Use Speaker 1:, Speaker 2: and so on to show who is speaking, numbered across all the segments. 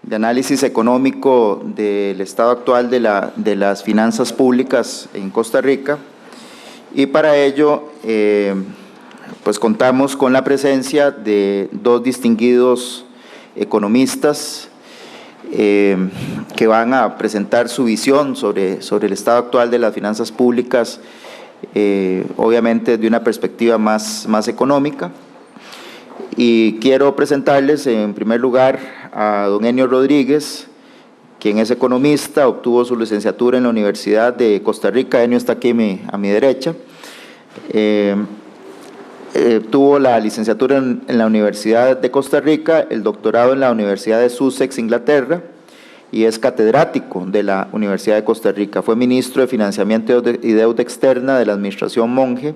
Speaker 1: de análisis económico del estado actual de las finanzas públicas en Costa Rica, y para ello pues contamos con la presencia de dos distinguidos economistas que van a presentar su visión sobre el estado actual de las finanzas públicas, obviamente de una perspectiva más económica. Y quiero presentarles en primer lugar a don Enio Rodríguez, quien es economista, obtuvo su licenciatura en la Universidad de Costa Rica. Enio está aquí a mi derecha. Tuvo la licenciatura en la Universidad de Costa Rica, el doctorado en la Universidad de Sussex, Inglaterra, y es catedrático de la Universidad de Costa Rica. Fue ministro de Financiamiento y Deuda Externa de la Administración Monge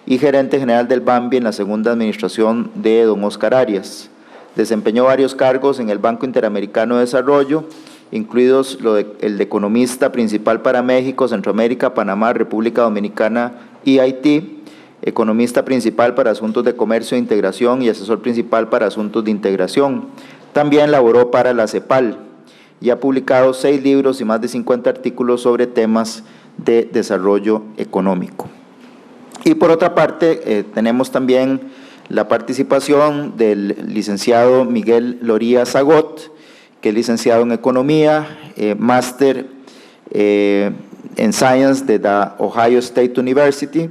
Speaker 1: y gerente general del BAMBI en la segunda administración de don Oscar Arias. Desempeñó varios cargos en el Banco Interamericano de Desarrollo, incluidos el de economista principal para México, Centroamérica, Panamá, República Dominicana y Haití, economista principal para asuntos de comercio e integración y asesor principal para asuntos de integración. También laboró para la CEPAL y ha publicado 6 libros y más de 50 artículos sobre temas de desarrollo económico. Y por otra parte, tenemos también la participación del licenciado Miguel Loría Zagot, que es licenciado en Economía, máster en Science de la Ohio State University,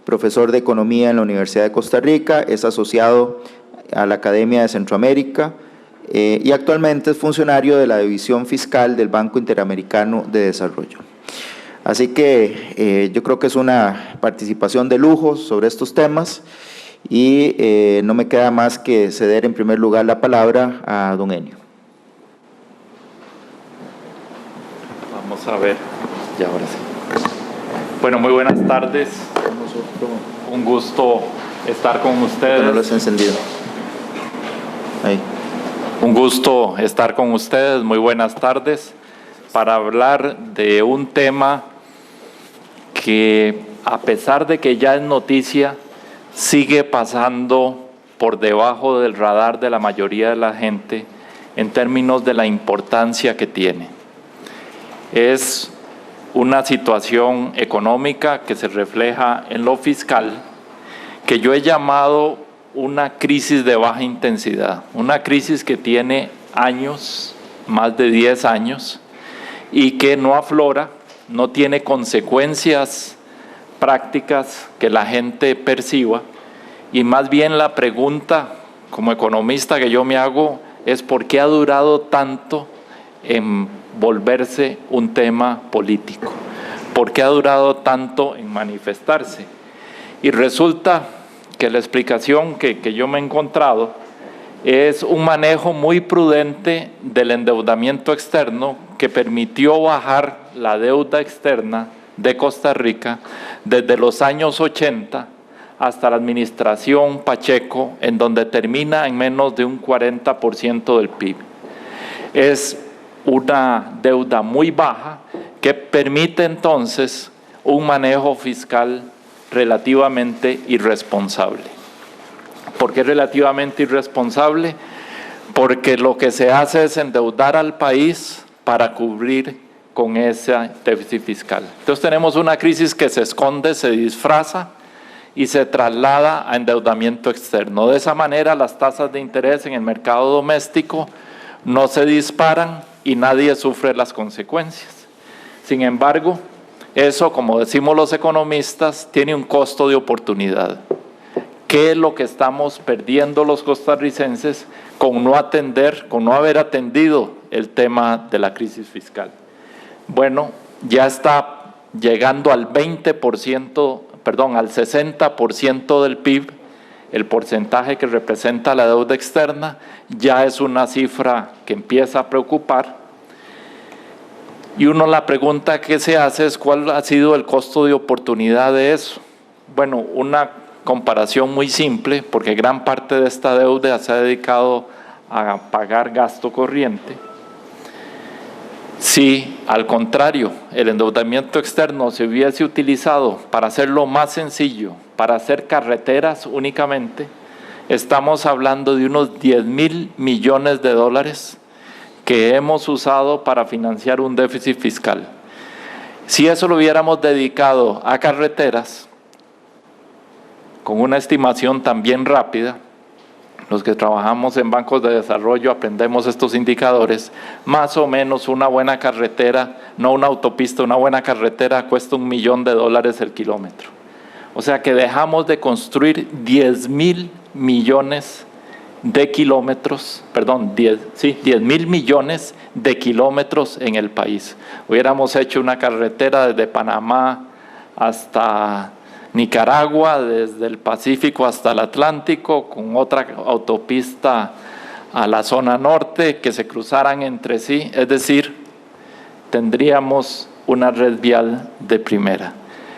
Speaker 1: profesor de Economía en la Universidad de Costa Rica, es asociado a la Academia de Centroamérica y actualmente es funcionario de la División Fiscal del Banco Interamericano de Desarrollo. Así que yo creo que es una participación de lujo sobre estos temas y no me queda más que ceder en primer lugar la palabra a don Enio.
Speaker 2: Vamos a ver, y ahora sí. Bueno, muy buenas tardes. Un gusto estar con ustedes.
Speaker 1: No lo has encendido. Ahí.
Speaker 2: Un gusto estar con ustedes. Muy buenas tardes para hablar de un tema que, a pesar de que ya es noticia, sigue pasando por debajo del radar de la mayoría de la gente en términos de la importancia que tiene. Es una situación económica que se refleja en lo fiscal, que yo he llamado una crisis de baja intensidad, una crisis que tiene años, más de 10 años, y que no aflora, no tiene consecuencias prácticas que la gente perciba, y más bien la pregunta como economista que yo me hago es ¿por qué ha durado tanto en volverse un tema político? ¿Por qué ha durado tanto en manifestarse? Y resulta que la explicación que yo me he encontrado es un manejo muy prudente del endeudamiento externo que permitió bajar la deuda externa de Costa Rica desde los años 80 hasta la administración Pacheco, en donde termina en menos de un 40% del PIB. Es una deuda muy baja que permite entonces un manejo fiscal relativamente irresponsable. ¿Por qué relativamente irresponsable? Porque lo que se hace es endeudar al país para cubrir con ese déficit fiscal. Entonces tenemos una crisis que se esconde, se disfraza y se traslada a endeudamiento externo. De esa manera las tasas de interés en el mercado doméstico no se disparan y nadie sufre las consecuencias. Sin embargo, eso, como decimos los economistas, tiene un costo de oportunidad. ¿Qué es lo que estamos perdiendo los costarricenses con no haber atendido el tema de la crisis fiscal? Bueno, ya está llegando al 60% del PIB, el porcentaje que representa la deuda externa, ya es una cifra que empieza a preocupar. Y la pregunta que se hace es ¿cuál ha sido el costo de oportunidad de eso? Bueno, una comparación muy simple, porque gran parte de esta deuda se ha dedicado a pagar gasto corriente. Si, al contrario, el endeudamiento externo se hubiese utilizado para hacerlo más sencillo, para hacer carreteras únicamente, estamos hablando de unos 10,000 millones de dólares que hemos usado para financiar un déficit fiscal. Si eso lo hubiéramos dedicado a carreteras, con una estimación también rápida, los que trabajamos en bancos de desarrollo aprendemos estos indicadores, más o menos una buena carretera, no una autopista, una buena carretera cuesta $1 millón el kilómetro. O sea que dejamos de construir 10.000 millones de kilómetros, perdón, 10.000 millones de kilómetros en el país. Hubiéramos hecho una carretera desde Panamá hasta Nicaragua, desde el Pacífico hasta el Atlántico, con otra autopista a la zona norte, que se cruzaran entre sí, es decir, tendríamos una red vial de primera.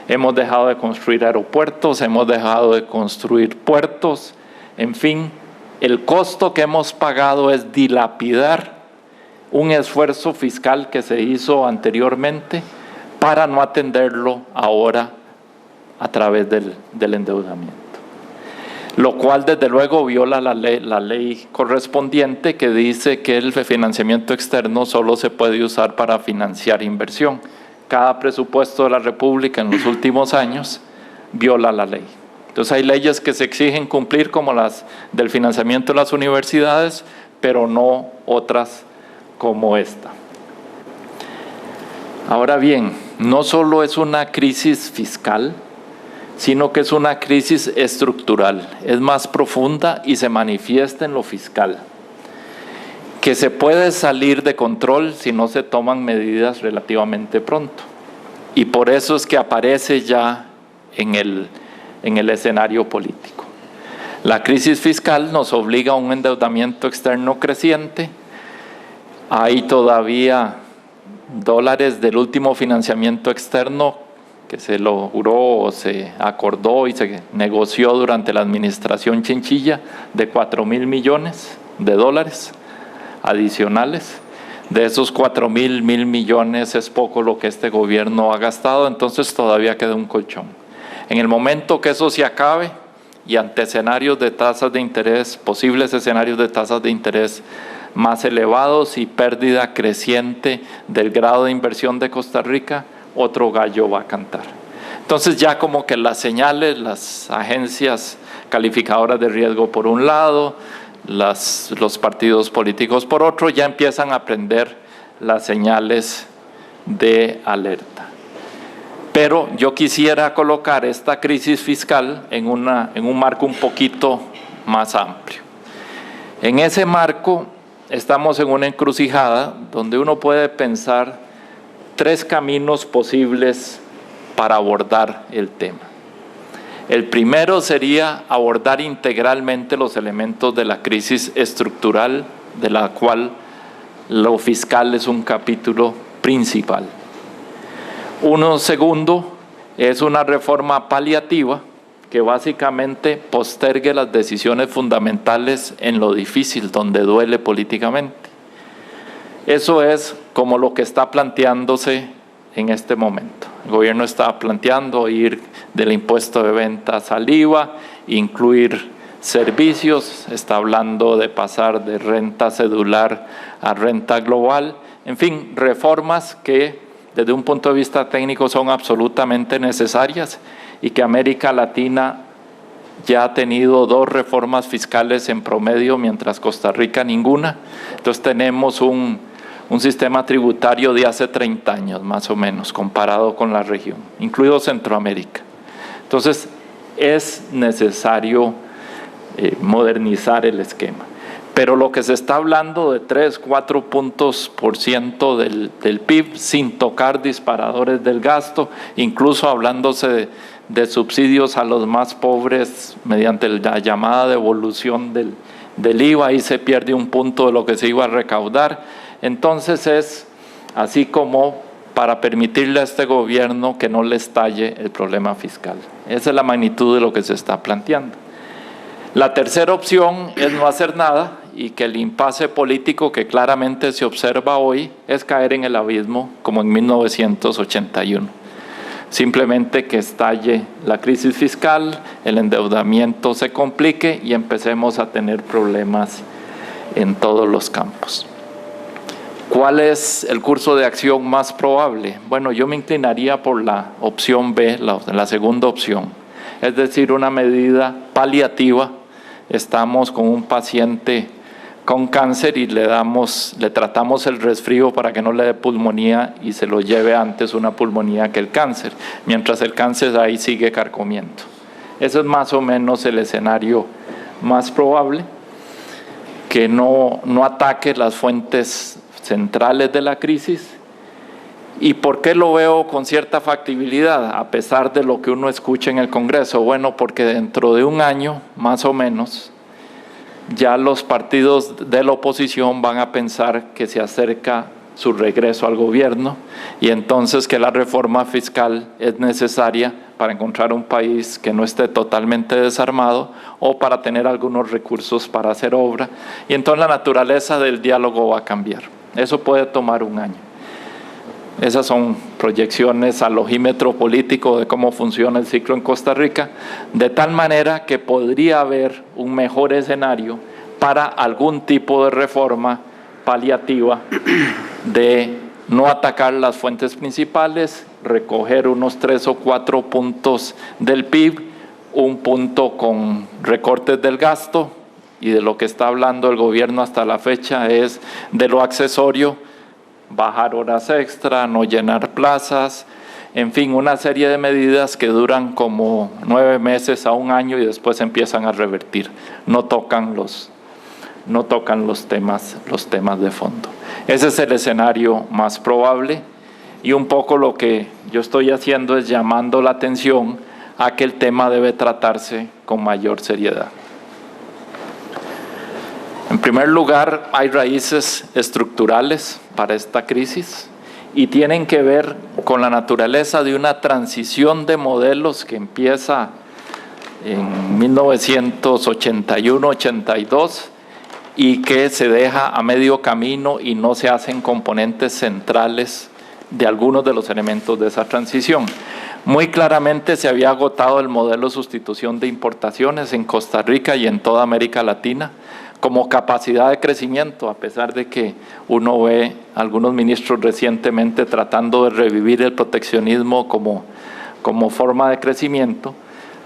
Speaker 2: Hemos dejado de construir aeropuertos, hemos dejado de construir puertos, en fin, el costo que hemos pagado es dilapidar un esfuerzo fiscal que se hizo anteriormente para no atenderlo ahora a través del endeudamiento. Lo cual desde luego viola la ley correspondiente que dice que el financiamiento externo solo se puede usar para financiar inversión. Cada presupuesto de la República en los últimos años viola la ley. Entonces hay leyes que se exigen cumplir como las del financiamiento de las universidades, pero no otras como esta. Ahora bien, no solo es una crisis fiscal, sino que es una crisis estructural, es más profunda y se manifiesta en lo fiscal, que se puede salir de control si no se toman medidas relativamente pronto. Y por eso es que aparece ya en el escenario político. La crisis fiscal nos obliga a un endeudamiento externo creciente. Hay todavía dólares del último financiamiento externo que se logró o se acordó y se negoció durante la administración Chinchilla de $4.000 millones adicionales. De esos 4.000 millones es poco lo que este gobierno ha gastado, entonces todavía queda un colchón. En el momento que eso se acabe y ante escenarios de tasas de interés, posibles escenarios de tasas de interés más elevados y pérdida creciente del grado de inversión de Costa Rica, otro gallo va a cantar. Entonces ya como que las señales, las agencias calificadoras de riesgo por un lado, los partidos políticos por otro, ya empiezan a prender las señales de alerta. Pero yo quisiera colocar esta crisis fiscal en un marco un poquito más amplio. En ese marco estamos en una encrucijada donde uno puede pensar 3 caminos posibles para abordar el tema. El primero sería abordar integralmente los elementos de la crisis estructural, de la cual lo fiscal es un capítulo principal. Uno segundo es una reforma paliativa que básicamente postergue las decisiones fundamentales en lo difícil, donde duele políticamente. Eso es como lo que está planteándose en este momento. El gobierno está planteando ir del impuesto de ventas al IVA, incluir servicios, está hablando de pasar de renta cedular a renta global, en fin, reformas que desde un punto de vista técnico son absolutamente necesarias y que América Latina ya ha tenido 2 reformas fiscales en promedio, mientras Costa Rica ninguna. Entonces tenemos un sistema tributario de hace 30 años más o menos, comparado con la región, incluido Centroamérica. Entonces es necesario modernizar el esquema. Pero lo que se está hablando de 3-4 puntos por ciento del PIB sin tocar disparadores del gasto, incluso hablándose de subsidios a los más pobres mediante la llamada devolución del IVA, ahí se pierde un punto de lo que se iba a recaudar. Entonces es así como para permitirle a este gobierno que no le estalle el problema fiscal. Esa es la magnitud de lo que se está planteando. La tercera opción es no hacer nada y que el impasse político que claramente se observa hoy es caer en el abismo como en 1981. Simplemente que estalle la crisis fiscal, el endeudamiento se complique y empecemos a tener problemas en todos los campos. ¿Cuál es el curso de acción más probable? Bueno, yo me inclinaría por la opción B, la segunda opción, es decir, una medida paliativa. Estamos con un paciente con cáncer y le tratamos el resfrío para que no le dé pulmonía y se lo lleve antes una pulmonía que el cáncer, mientras el cáncer ahí sigue carcomiendo. Eso es más o menos el escenario más probable, que no ataque las fuentes centrales de la crisis. ¿Y por qué lo veo con cierta factibilidad, a pesar de lo que uno escucha en el Congreso? Bueno, porque dentro de un año, más o menos, ya los partidos de la oposición van a pensar que se acerca su regreso al gobierno y entonces que la reforma fiscal es necesaria para encontrar un país que no esté totalmente desarmado o para tener algunos recursos para hacer obra. Y entonces la naturaleza del diálogo va a cambiar. Eso puede tomar un año. Esas son proyecciones al ojímetro político de cómo funciona el ciclo en Costa Rica, de tal manera que podría haber un mejor escenario para algún tipo de reforma paliativa de no atacar las fuentes principales, recoger unos 3 o 4 puntos del PIB, un punto con recortes del gasto, y de lo que está hablando el gobierno hasta la fecha es de lo accesorio, bajar horas extra, no llenar plazas, en fin, una serie de medidas que duran como 9 meses a un año y después empiezan a revertir, no tocan los temas de fondo. Ese es el escenario más probable y un poco lo que yo estoy haciendo es llamando la atención a que el tema debe tratarse con mayor seriedad. En primer lugar, hay raíces estructurales para esta crisis y tienen que ver con la naturaleza de una transición de modelos que empieza en 1981-82 y que se deja a medio camino y no se hacen componentes centrales de algunos de los elementos de esa transición. Muy claramente se había agotado el modelo de sustitución de importaciones en Costa Rica y en toda América Latina como capacidad de crecimiento, a pesar de que uno ve algunos ministros recientemente tratando de revivir el proteccionismo como forma de crecimiento.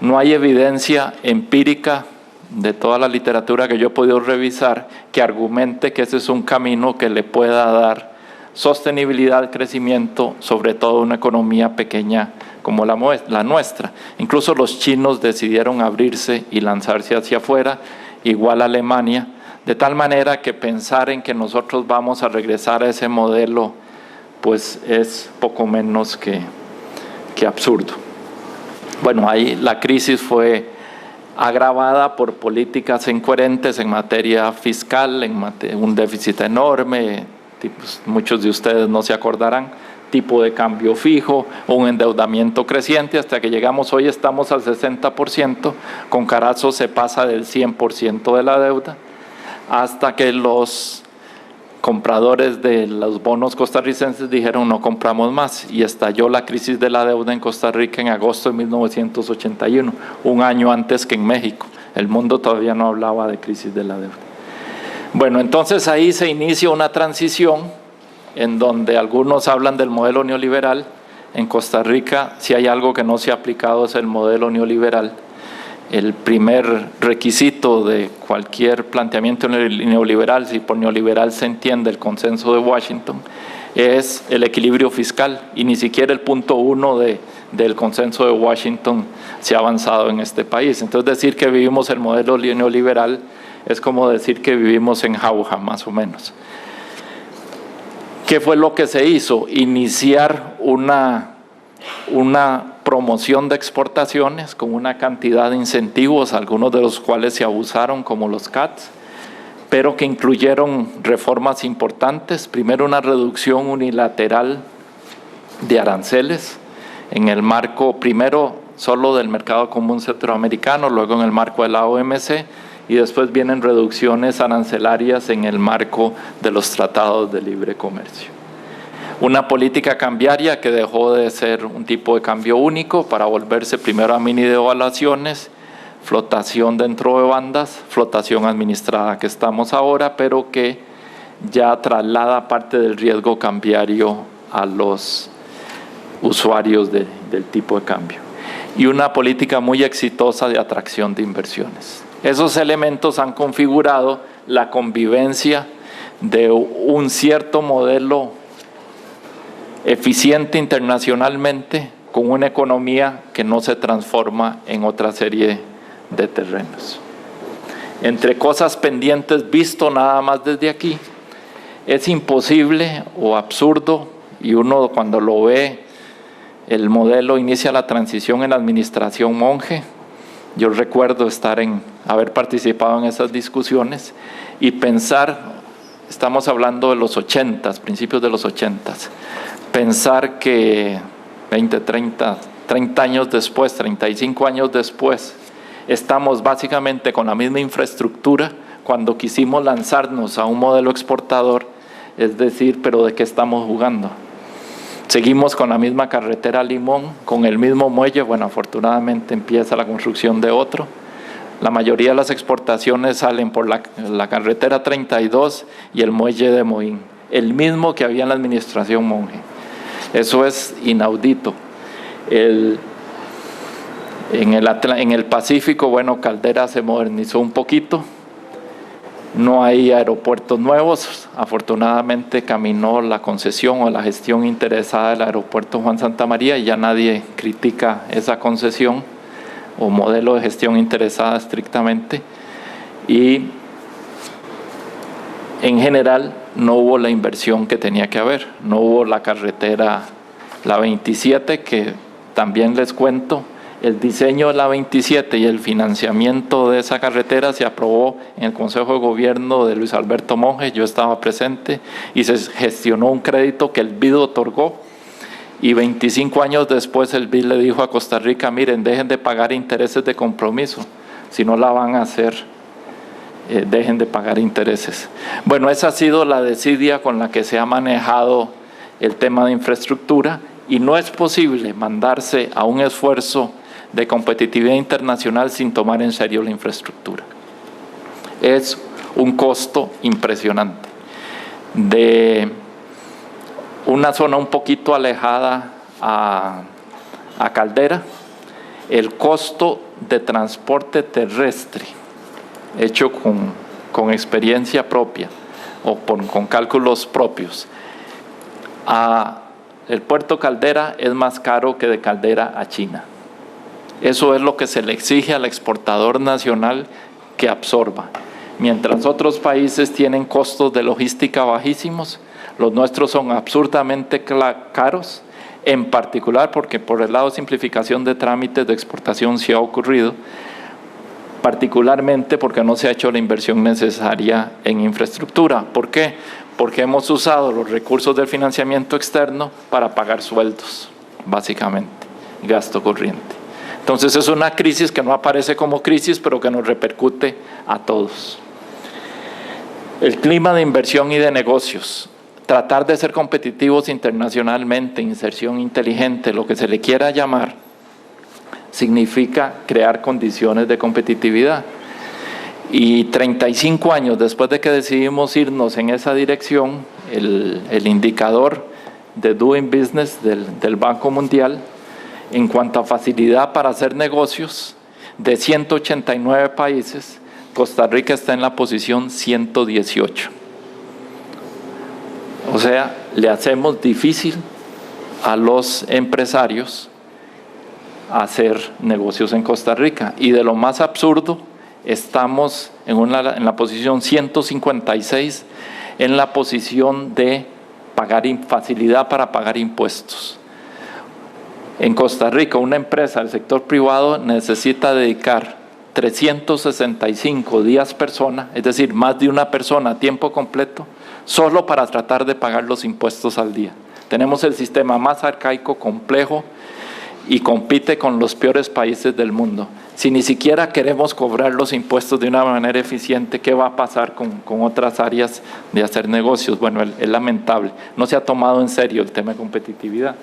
Speaker 2: No hay evidencia empírica de toda la literatura que yo he podido revisar que argumente que ese es un camino que le pueda dar sostenibilidad al crecimiento, sobre todo una economía pequeña como la nuestra. Incluso los chinos decidieron abrirse y lanzarse hacia afuera, igual a Alemania, de tal manera que pensar en que nosotros vamos a regresar a ese modelo, pues es poco menos que absurdo. Bueno, ahí la crisis fue agravada por políticas incoherentes en materia fiscal, un déficit enorme, muchos de ustedes no se acordarán, tipo de cambio fijo, un endeudamiento creciente, hasta que llegamos hoy estamos al 60%, con Carazo se pasa del 100% de la deuda, hasta que los compradores de los bonos costarricenses dijeron no compramos más y estalló la crisis de la deuda en Costa Rica en agosto de 1981, un año antes que en México. El mundo todavía no hablaba de crisis de la deuda. Bueno, entonces ahí se inicia una transición en donde algunos hablan del modelo neoliberal. En Costa Rica, si hay algo que no se ha aplicado es el modelo neoliberal. El primer requisito de cualquier planteamiento neoliberal, si por neoliberal se entiende el consenso de Washington, es el equilibrio fiscal, y ni siquiera el punto 1 del consenso de Washington se ha avanzado en este país. Entonces decir que vivimos el modelo neoliberal es como decir que vivimos en jauja, más o menos. ¿Qué fue lo que se hizo? Iniciar una promoción de exportaciones con una cantidad de incentivos, algunos de los cuales se abusaron, como los CATs, pero que incluyeron reformas importantes. Primero, una reducción unilateral de aranceles en el marco, primero solo del mercado común centroamericano, luego en el marco de la OMC, y después vienen reducciones arancelarias en el marco de los tratados de libre comercio. Una política cambiaria que dejó de ser un tipo de cambio único para volverse primero a mini devaluaciones, flotación dentro de bandas, flotación administrada que estamos ahora, pero que ya traslada parte del riesgo cambiario a los usuarios del tipo de cambio. Y una política muy exitosa de atracción de inversiones. Esos elementos han configurado la convivencia de un cierto modelo eficiente internacionalmente con una economía que no se transforma en otra serie de terrenos. Entre cosas pendientes visto nada más desde aquí, es imposible o absurdo, y uno cuando lo ve, el modelo inicia la transición en la administración Monge. Yo recuerdo haber participado en esas discusiones y pensar, estamos hablando de los 80s, principios de los 80s, pensar que 20, 30 años después, 35 años después, estamos básicamente con la misma infraestructura cuando quisimos lanzarnos a un modelo exportador, es decir, pero ¿de qué estamos jugando? Seguimos con la misma carretera Limón, con el mismo muelle. Bueno, afortunadamente empieza la construcción de otro. La mayoría de las exportaciones salen por la carretera 32 y el muelle de Moín, el mismo que había en la administración Monge. Eso es inaudito. En el Pacífico, bueno, Caldera se modernizó un poquito. No hay aeropuertos nuevos. Afortunadamente caminó la concesión o la gestión interesada del aeropuerto Juan Santamaría y ya nadie critica esa concesión o modelo de gestión interesada estrictamente. Y en general no hubo la inversión que tenía que haber. No hubo la carretera, la 27, que también les cuento. El diseño de la 27 y el financiamiento de esa carretera se aprobó en el Consejo de Gobierno de Luis Alberto Monge, yo estaba presente, y se gestionó un crédito que el BID otorgó, y 25 años después el BID le dijo a Costa Rica, miren, dejen de pagar intereses de compromiso, si no la van a hacer, dejen de pagar intereses. Bueno, esa ha sido la desidia con la que se ha manejado el tema de infraestructura, y no es posible mandarse a un esfuerzo de competitividad internacional sin tomar en serio la infraestructura. Es un costo impresionante. De una zona un poquito alejada a Caldera, el costo de transporte terrestre, hecho con experiencia propia o con cálculos propios, el puerto Caldera es más caro que de Caldera a China. Eso es lo que se le exige al exportador nacional que absorba. Mientras otros países tienen costos de logística bajísimos, los nuestros son absurdamente caros, en particular porque por el lado de simplificación de trámites de exportación sí ha ocurrido, particularmente porque no se ha hecho la inversión necesaria en infraestructura. ¿Por qué? Porque hemos usado los recursos del financiamiento externo para pagar sueldos, básicamente, gasto corriente. Entonces es una crisis que no aparece como crisis, pero que nos repercute a todos. El clima de inversión y de negocios, tratar de ser competitivos internacionalmente, inserción inteligente, lo que se le quiera llamar, significa crear condiciones de competitividad. Y 35 años después de que decidimos irnos en esa dirección, el indicador de Doing Business del Banco Mundial, en cuanto a facilidad para hacer negocios, de 189 países, Costa Rica está en la posición 118. O sea, le hacemos difícil a los empresarios hacer negocios en Costa Rica. Y de lo más absurdo, estamos en la posición 156, en la posición de facilidad para pagar impuestos. En Costa Rica, una empresa del sector privado necesita dedicar 365 días persona, es decir, más de una persona a tiempo completo, solo para tratar de pagar los impuestos al día. Tenemos el sistema más arcaico, complejo, y compite con los peores países del mundo. Si ni siquiera queremos cobrar los impuestos de una manera eficiente, ¿qué va a pasar con otras áreas de hacer negocios? Bueno, es lamentable. No se ha tomado en serio el tema de competitividad.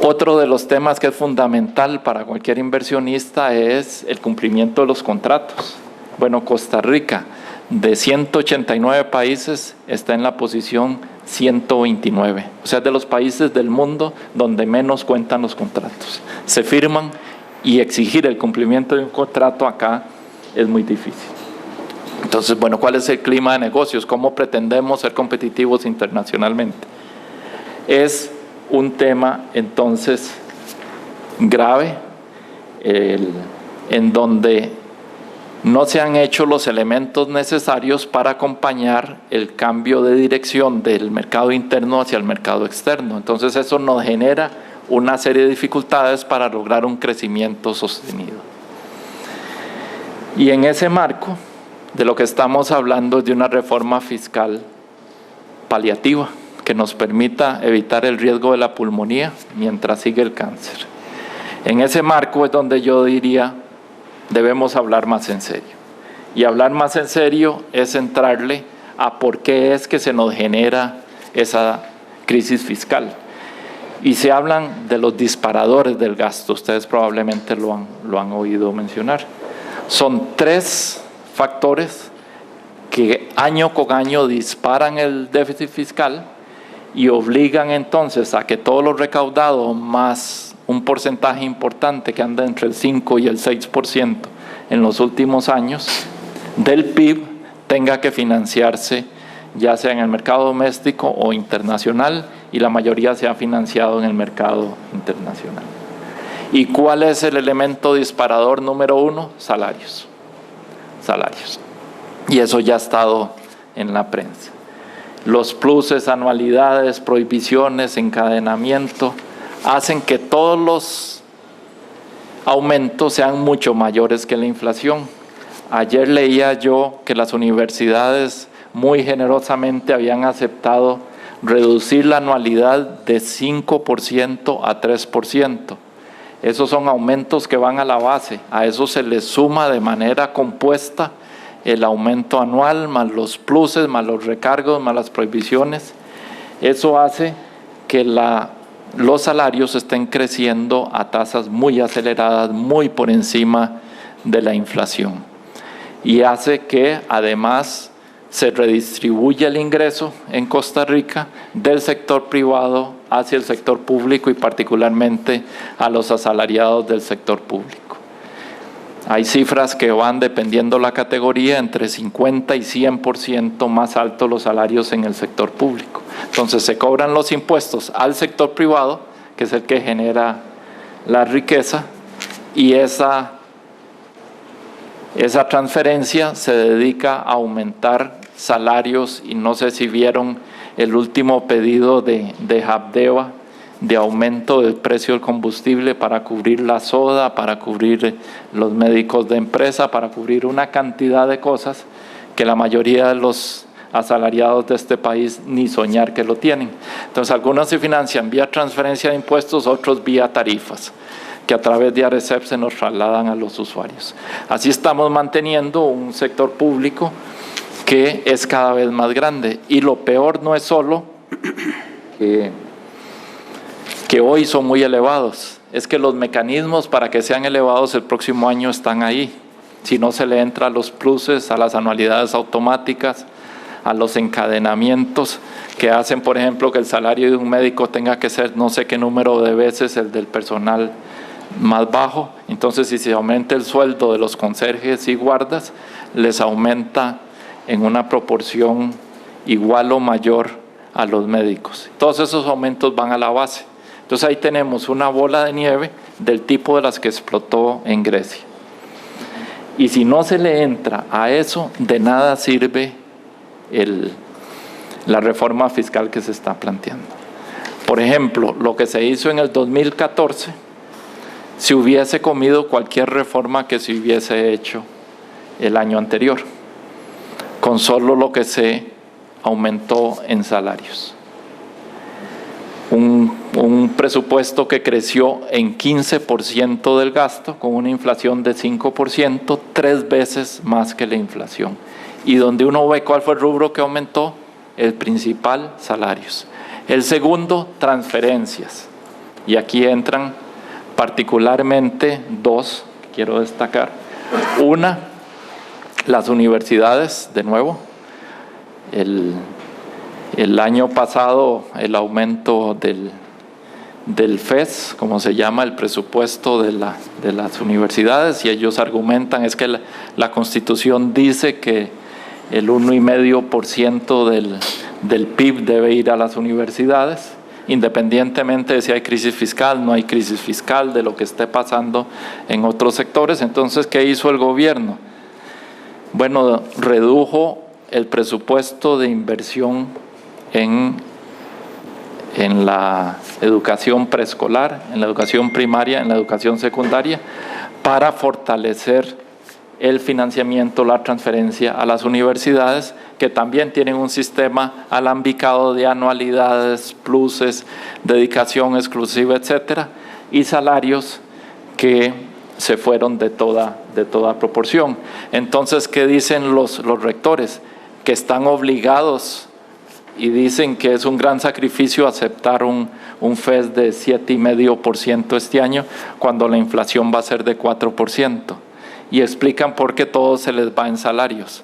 Speaker 2: Otro de los temas que es fundamental para cualquier inversionista es el cumplimiento de los contratos. Bueno, Costa Rica de 189 países está en la posición 129. O sea, es de los países del mundo donde menos cuentan los contratos. Se firman y exigir el cumplimiento de un contrato acá es muy difícil. Entonces, bueno, ¿cuál es el clima de negocios? ¿Cómo pretendemos ser competitivos internacionalmente? Es un tema, entonces, grave, en donde no se han hecho los elementos necesarios para acompañar el cambio de dirección del mercado interno hacia el mercado externo. Entonces, eso nos genera una serie de dificultades para lograr un crecimiento sostenido. Y en ese marco, de lo que estamos hablando es de una reforma fiscal paliativa que nos permita evitar el riesgo de la pulmonía mientras sigue el cáncer. En ese marco es donde yo diría debemos hablar más en serio. Y hablar más en serio es entrarle a por qué es que se nos genera esa crisis fiscal. Y se hablan de los disparadores del gasto, ustedes probablemente lo han oído mencionar. Son 3 factores que año con año disparan el déficit fiscal y obligan entonces a que todos los recaudados más un porcentaje importante que anda entre el 5 y el 6% en los últimos años del PIB tenga que financiarse ya sea en el mercado doméstico o internacional, y la mayoría se ha financiado en el mercado internacional. ¿Y cuál es el elemento disparador número 1? Salarios. Salarios. Y eso ya ha estado en la prensa. Los pluses, anualidades, prohibiciones, encadenamiento, hacen que todos los aumentos sean mucho mayores que la inflación. Ayer leía yo que las universidades muy generosamente habían aceptado reducir la anualidad de 5% a 3%. Esos son aumentos que van a la base. A eso se le suma de manera compuesta el aumento anual, más los pluses, más los recargos, más las prohibiciones. Eso hace que los salarios estén creciendo a tasas muy aceleradas, muy por encima de la inflación. Y hace que además se redistribuya el ingreso en Costa Rica del sector privado hacia el sector público y particularmente a los asalariados del sector público. Hay cifras que van, dependiendo la categoría, entre 50 y 100% más altos los salarios en el sector público. Entonces se cobran los impuestos al sector privado, que es el que genera la riqueza, y esa transferencia se dedica a aumentar salarios, y no sé si vieron el último pedido de Habdeba de aumento del precio del combustible para cubrir la soda, para cubrir los médicos de empresa, para cubrir una cantidad de cosas que la mayoría de los asalariados de este país ni soñar que lo tienen. Entonces algunos se financian vía transferencia de impuestos, otros vía tarifas, que a través de ARECEP se nos trasladan a los usuarios. Así estamos manteniendo un sector público que es cada vez más grande. Y lo peor no es solo que hoy son muy elevados, es que los mecanismos para que sean elevados el próximo año están ahí. Si no se le entra a los pluses, a las anualidades automáticas, a los encadenamientos que hacen, por ejemplo, que el salario de un médico tenga que ser no sé qué número de veces el del personal más bajo. Entonces, si se aumenta el sueldo de los conserjes y guardas, les aumenta en una proporción igual o mayor a los médicos. Todos esos aumentos van a la base. Entonces ahí tenemos una bola de nieve del tipo de las que explotó en Grecia. Y si no se le entra a eso, de nada sirve la reforma fiscal que se está planteando. Por ejemplo, lo que se hizo en el 2014, se hubiese comido cualquier reforma que se hubiese hecho el año anterior, con solo lo que se aumentó en salarios. Un presupuesto que creció en 15% del gasto, con una inflación de 5%, 3 veces más que la inflación. Y donde uno ve cuál fue el rubro que aumentó, el principal, salarios. El segundo, transferencias. Y aquí entran particularmente 2 que quiero destacar. Una, Las universidades, de nuevo, el año pasado el aumento del FES, como se llama, el presupuesto de las universidades, y ellos argumentan es que la Constitución dice que el 1,5% del PIB debe ir a las universidades, independientemente de si hay crisis fiscal, no hay crisis fiscal, de lo que esté pasando en otros sectores. Entonces, ¿qué hizo el gobierno? Bueno, redujo el presupuesto de inversión en la educación preescolar, en la educación primaria, en la educación secundaria, para fortalecer el financiamiento, la transferencia a las universidades, que también tienen un sistema alambicado de anualidades, pluses, dedicación exclusiva, etcétera, y salarios que se fueron de toda proporción. Entonces, ¿qué dicen los rectores? Que están obligados, y dicen que es un gran sacrificio aceptar un FES de 7,5% este año, cuando la inflación va a ser de 4%. Y explican por qué todo se les va en salarios.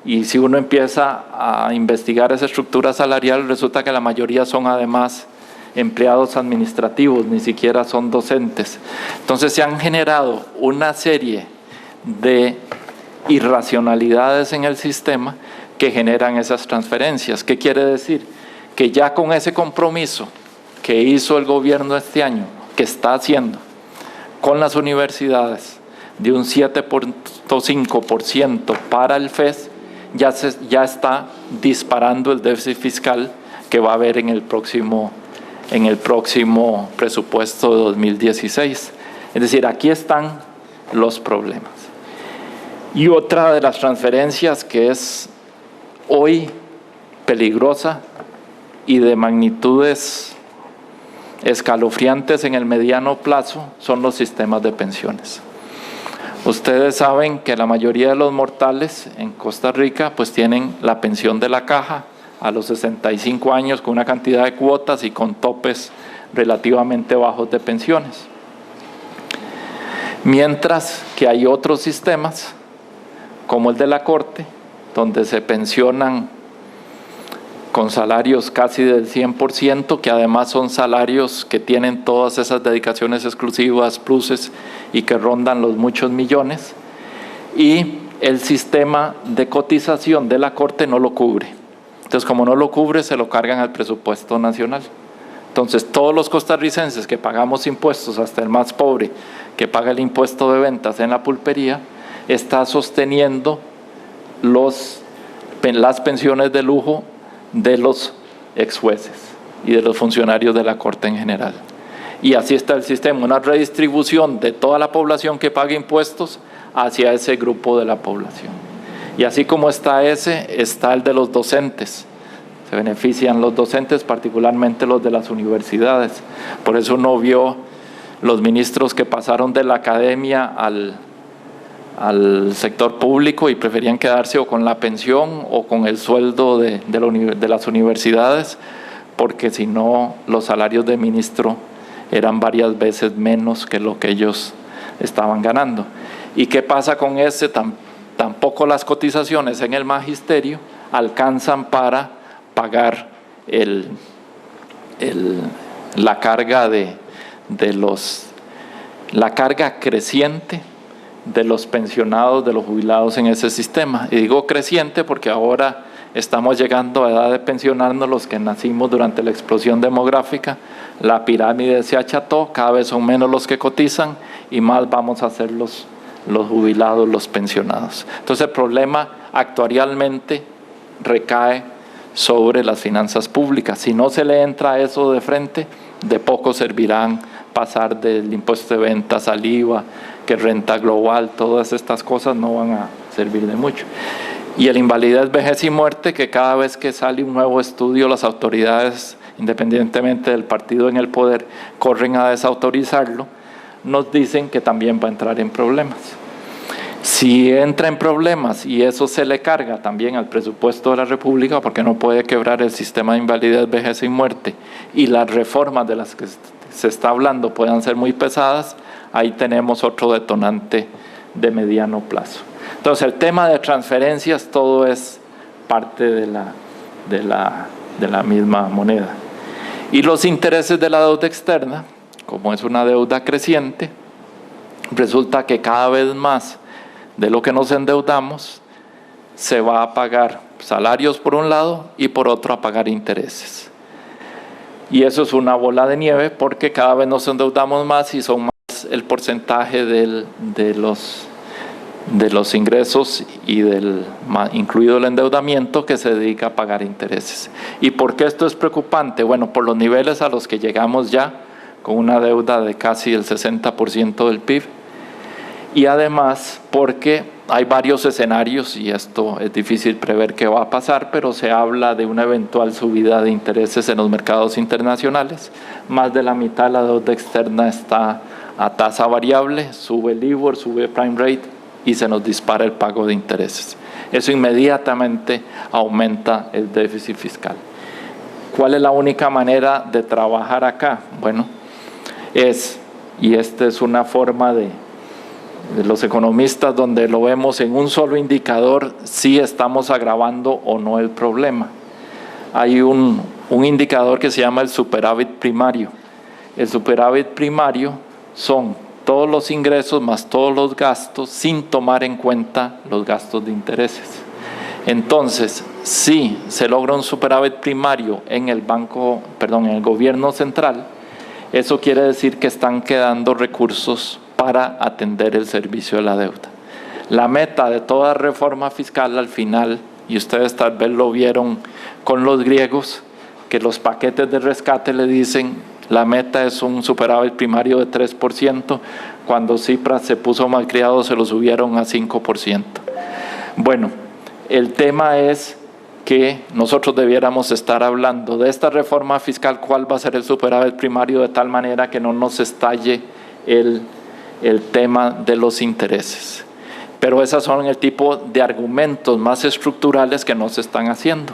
Speaker 2: Y si uno empieza a investigar esa estructura salarial, resulta que la mayoría son además empleados administrativos, ni siquiera son docentes. Entonces se han generado una serie de irracionalidades en el sistema que generan esas transferencias. ¿Qué quiere decir? Que ya con ese compromiso que hizo el gobierno este año, que está haciendo con las universidades, de un 7,5% para el FES, ya está disparando el déficit fiscal que va a haber en el próximo presupuesto de 2016. Es decir, aquí están los problemas. Y otra de las transferencias que es hoy peligrosa y de magnitudes escalofriantes en el mediano plazo son los sistemas de pensiones. Ustedes saben que la mayoría de los mortales en Costa Rica pues tienen la pensión de la caja a los 65 años con una cantidad de cuotas y con topes relativamente bajos de pensiones. Mientras que hay otros sistemas, como el de la Corte, donde se pensionan con salarios casi del 100%, que además son salarios que tienen todas esas dedicaciones exclusivas, pluses, y que rondan los muchos millones, y el sistema de cotización de la Corte no lo cubre. Entonces, como no lo cubre, se lo cargan al presupuesto nacional. Entonces, todos los costarricenses que pagamos impuestos, hasta el más pobre, que paga el impuesto de ventas en la pulpería, está sosteniendo las pensiones de lujo de los ex jueces y de los funcionarios de la Corte en general. Y así está el sistema, una redistribución de toda la población que paga impuestos hacia ese grupo de la población. Y así como está está el de los docentes. Se benefician los docentes, particularmente los de las universidades. Por eso uno vio los ministros que pasaron de la academia al sector público y preferían quedarse o con la pensión o con el sueldo de las universidades, porque si no los salarios de ministro eran varias veces menos que lo que ellos estaban ganando. ¿Y qué pasa con ese? Tampoco las cotizaciones en el magisterio alcanzan para pagar la carga la carga creciente de los pensionados, de los jubilados en ese sistema. Y digo creciente porque ahora estamos llegando a edad de pensionarnos los que nacimos durante la explosión demográfica, la pirámide se acható, cada vez son menos los que cotizan y más vamos a ser los jubilados, los pensionados. Entonces el problema actuarialmente recae sobre las finanzas públicas. Si no se le entra a eso de frente, de poco servirán pasar del impuesto de ventas al IVA, que renta global, todas estas cosas no van a servir de mucho. Y el invalidez, vejez y muerte, que cada vez que sale un nuevo estudio, las autoridades, independientemente del partido en el poder, corren a desautorizarlo, nos dicen que también va a entrar en problemas. Si entra en problemas y eso se le carga también al presupuesto de la República, porque no puede quebrar el sistema de invalidez, vejez y muerte, y las reformas de las que se está hablando puedan ser muy pesadas, ahí tenemos otro detonante de mediano plazo. Entonces, el tema de transferencias, todo es parte de la misma moneda. Y los intereses de la deuda externa, como es una deuda creciente, resulta que cada vez más de lo que nos endeudamos se va a pagar salarios por un lado y por otro a pagar intereses. Y eso es una bola de nieve porque cada vez nos endeudamos más y son más el porcentaje de los ingresos y incluido el endeudamiento que se dedica a pagar intereses. ¿Y por qué esto es preocupante? Bueno, por los niveles a los que llegamos ya, con una deuda de casi el 60% del PIB, y además porque hay varios escenarios, y esto es difícil prever qué va a pasar, pero se habla de una eventual subida de intereses en los mercados internacionales. Más de la mitad de la deuda externa está a tasa variable, sube el LIBOR, sube el prime rate y se nos dispara el pago de intereses. Eso inmediatamente aumenta el déficit fiscal. ¿Cuál es la única manera de trabajar acá? Bueno, y esta es una forma de los economistas donde lo vemos en un solo indicador, si estamos agravando o no el problema. Hay un indicador que se llama el superávit primario. El superávit primario son todos los ingresos más todos los gastos sin tomar en cuenta los gastos de intereses. Entonces, si se logra un superávit primario en el gobierno central, eso quiere decir que están quedando recursos para atender el servicio de la deuda. La meta de toda reforma fiscal al final, y ustedes tal vez lo vieron con los griegos, que los paquetes de rescate le dicen, la meta es un superávit primario de 3%, cuando Tsipras se puso malcriado se lo subieron a 5%. Bueno, el tema es que nosotros debiéramos estar hablando de esta reforma fiscal, cuál va a ser el superávit primario de tal manera que no nos estalle el tema de los intereses. Pero esos son el tipo de argumentos más estructurales que no se están haciendo.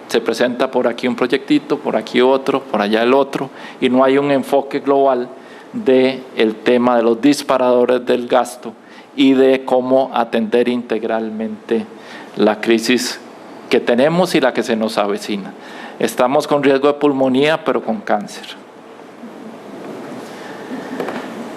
Speaker 2: Se presenta por aquí un proyectito, por aquí otro, por allá el otro, y no hay un enfoque global del tema de los disparadores del gasto y de cómo atender integralmente la crisis que tenemos y la que se nos avecina. Estamos con riesgo de pulmonía, pero con cáncer.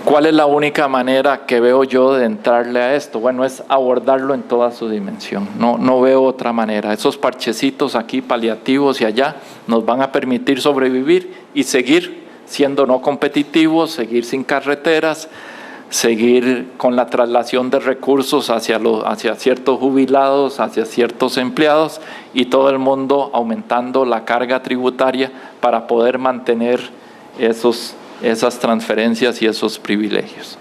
Speaker 2: ¿Cuál es la única manera que veo yo de entrarle a esto? Bueno, es abordarlo en toda su dimensión. No veo otra manera. Esos parchecitos aquí, paliativos y allá, nos van a permitir sobrevivir y seguir siendo no competitivos, seguir sin carreteras, seguir con la traslación de recursos hacia ciertos jubilados, hacia ciertos empleados y todo el mundo aumentando la carga tributaria para poder mantener esas transferencias y esos privilegios.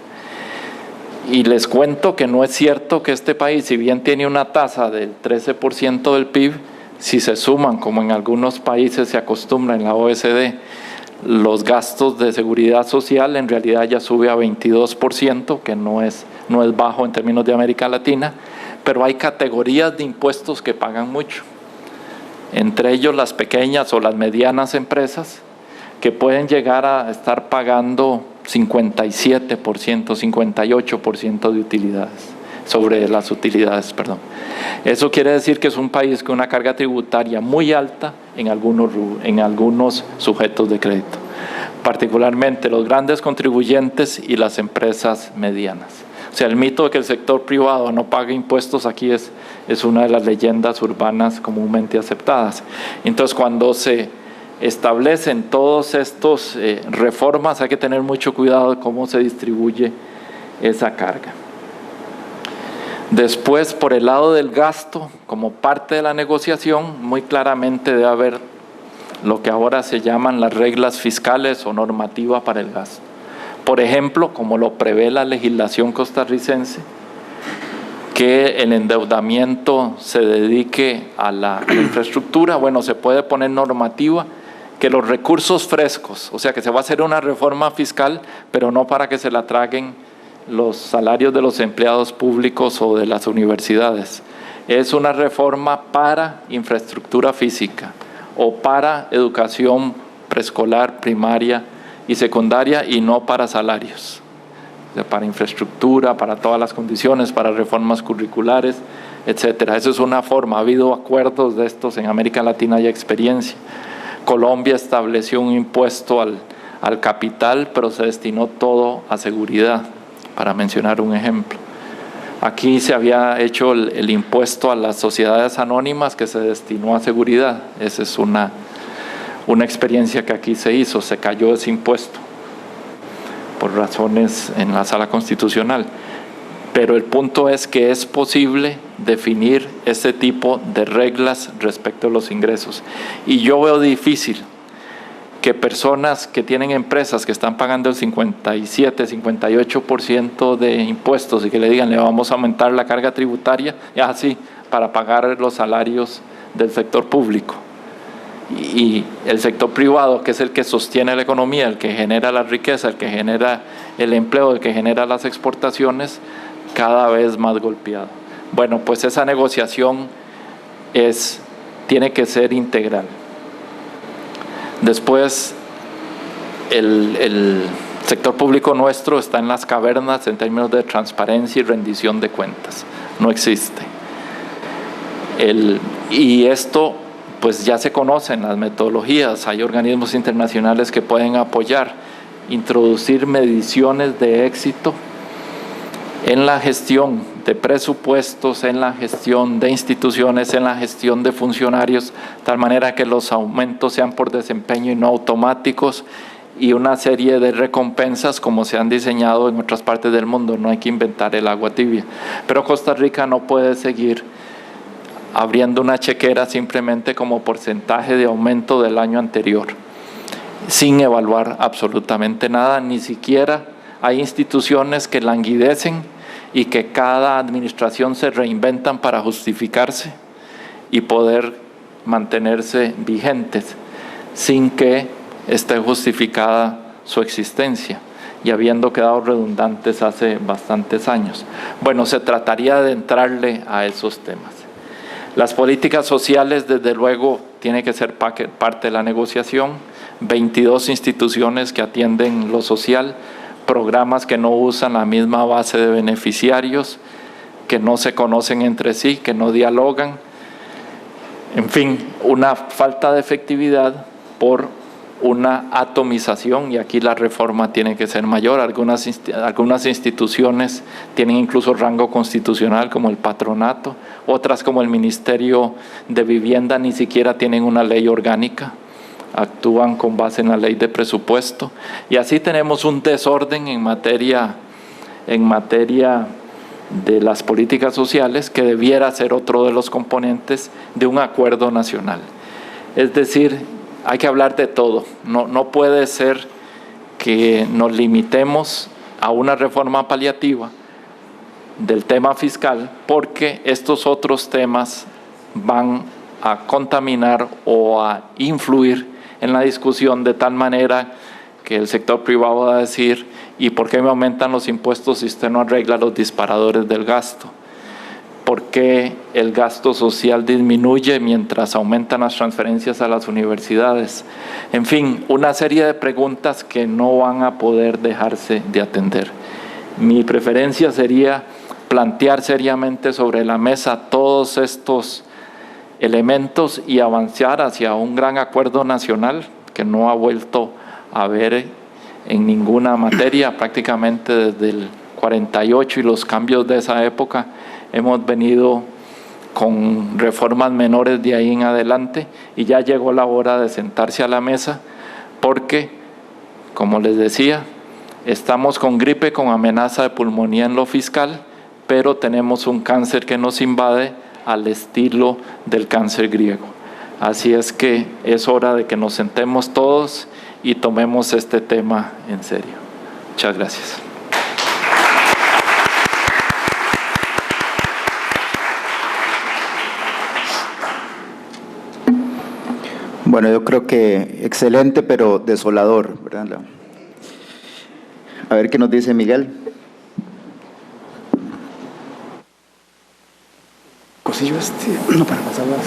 Speaker 2: Y les cuento que no es cierto que este país, si bien tiene una tasa del 13% del PIB, si se suman, como en algunos países se acostumbra en la OECD, los gastos de seguridad social, en realidad ya sube a 22%, que no es bajo en términos de América Latina, pero hay categorías de impuestos que pagan mucho. Entre ellos las pequeñas o las medianas empresas, que pueden llegar a estar pagando 57%, 58% de utilidades, sobre las utilidades, perdón. Eso quiere decir que es un país con una carga tributaria muy alta en algunos sujetos de crédito, particularmente los grandes contribuyentes y las empresas medianas. O sea, el mito de que el sector privado no paga impuestos aquí es una de las leyendas urbanas comúnmente aceptadas. Entonces, cuando se establecen todos estos reformas, hay que tener mucho cuidado de cómo se distribuye esa carga. Después, por el lado del gasto, como parte de la negociación, muy claramente debe haber lo que ahora se llaman las reglas fiscales o normativa para el gasto. Por ejemplo, como lo prevé la legislación costarricense, que el endeudamiento se dedique a la infraestructura. Bueno, se puede poner normativa que los recursos frescos, o sea que se va a hacer una reforma fiscal, pero no para que se la traguen los salarios de los empleados públicos o de las universidades. Es una reforma para infraestructura física o para educación preescolar, primaria y secundaria, y no para salarios. para infraestructura, para todas las condiciones, para reformas curriculares, etcétera. Eso es una forma. Ha habido acuerdos de estos en América Latina y experiencia. Colombia estableció un impuesto al capital, pero se destinó todo a seguridad, para mencionar un ejemplo. Aquí se había hecho el impuesto a las sociedades anónimas que se destinó a seguridad. Esa es una experiencia que aquí se hizo, se cayó ese impuesto por razones en la Sala Constitucional. Pero el punto es que es posible definir ese tipo de reglas respecto a los ingresos. Y yo veo difícil que personas que tienen empresas que están pagando el 57, 58% de impuestos y que le digan, le vamos a aumentar la carga tributaria, ya así, para pagar los salarios del sector público. Y el sector privado, que es el que sostiene la economía, el que genera la riqueza, el que genera el empleo, el que genera las exportaciones, cada vez más golpeado. Bueno, pues esa negociación tiene que ser integral. Después, el sector público nuestro está en las cavernas en términos de transparencia y rendición de cuentas. No existe. Y esto, pues ya se conocen las metodologías. Hay organismos internacionales que pueden apoyar, introducir mediciones de éxito en la gestión de presupuestos, en la gestión de instituciones, en la gestión de funcionarios, de tal manera que los aumentos sean por desempeño y no automáticos, y una serie de recompensas como se han diseñado en otras partes del mundo. No hay que inventar el agua tibia. Pero Costa Rica no puede seguir abriendo una chequera simplemente como porcentaje de aumento del año anterior, sin evaluar absolutamente nada. Ni siquiera hay instituciones que languidecen y que cada administración se reinventan para justificarse y poder mantenerse vigentes sin que esté justificada su existencia y habiendo quedado redundantes hace bastantes años. Bueno, se trataría de entrarle a esos temas. Las políticas sociales, desde luego, tienen que ser parte de la negociación. 22 instituciones que atienden lo social, programas que no usan la misma base de beneficiarios, que no se conocen entre sí, que no dialogan. En fin, una falta de efectividad por una atomización, y aquí la reforma tiene que ser mayor. Algunas instituciones tienen incluso rango constitucional, como el patronato, otras como el Ministerio de Vivienda ni siquiera tienen una ley orgánica, actúan con base en la ley de presupuesto, y así tenemos un desorden en materia de las políticas sociales que debiera ser otro de los componentes de un acuerdo nacional. Es decir, hay que hablar de todo. No puede ser que nos limitemos a una reforma paliativa del tema fiscal, porque estos otros temas van a contaminar o a influir en la discusión de tal manera que el sector privado va a decir, ¿y por qué me aumentan los impuestos si usted no arregla los disparadores del gasto? ¿Por qué el gasto social disminuye mientras aumentan las transferencias a las universidades? En fin, una serie de preguntas que no van a poder dejarse de atender. Mi preferencia sería plantear seriamente sobre la mesa todos estos elementos y avanzar hacia un gran acuerdo nacional que no ha vuelto a haber en ninguna materia. Prácticamente desde el 48 y los cambios de esa época hemos venido con reformas menores de ahí en adelante, y ya llegó la hora de sentarse a la mesa porque, como les decía, estamos con gripe, con amenaza de pulmonía en lo fiscal, pero tenemos un cáncer que nos invade al estilo del cáncer griego. Así es que es hora de que nos sentemos todos y tomemos este tema en serio. Muchas gracias.
Speaker 1: Bueno, yo creo que excelente, pero desolador, ¿verdad? A ver qué nos dice Miguel.
Speaker 3: Cosillo no, para pasarlas.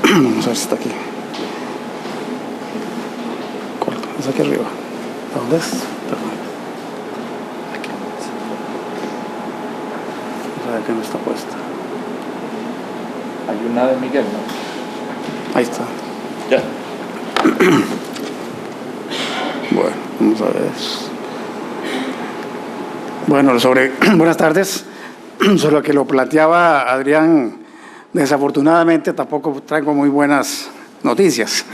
Speaker 3: Vamos a ver si está aquí. Corto, es aquí arriba. ¿A dónde es? Perdón. a ver que no está puesta.
Speaker 2: Hay una de Miguel, ¿no?
Speaker 3: Ahí está.
Speaker 2: Ya.
Speaker 3: Bueno, vamos a ver. Bueno, buenas tardes. Sobre lo que lo planteaba Adrián, desafortunadamente tampoco traigo muy buenas noticias.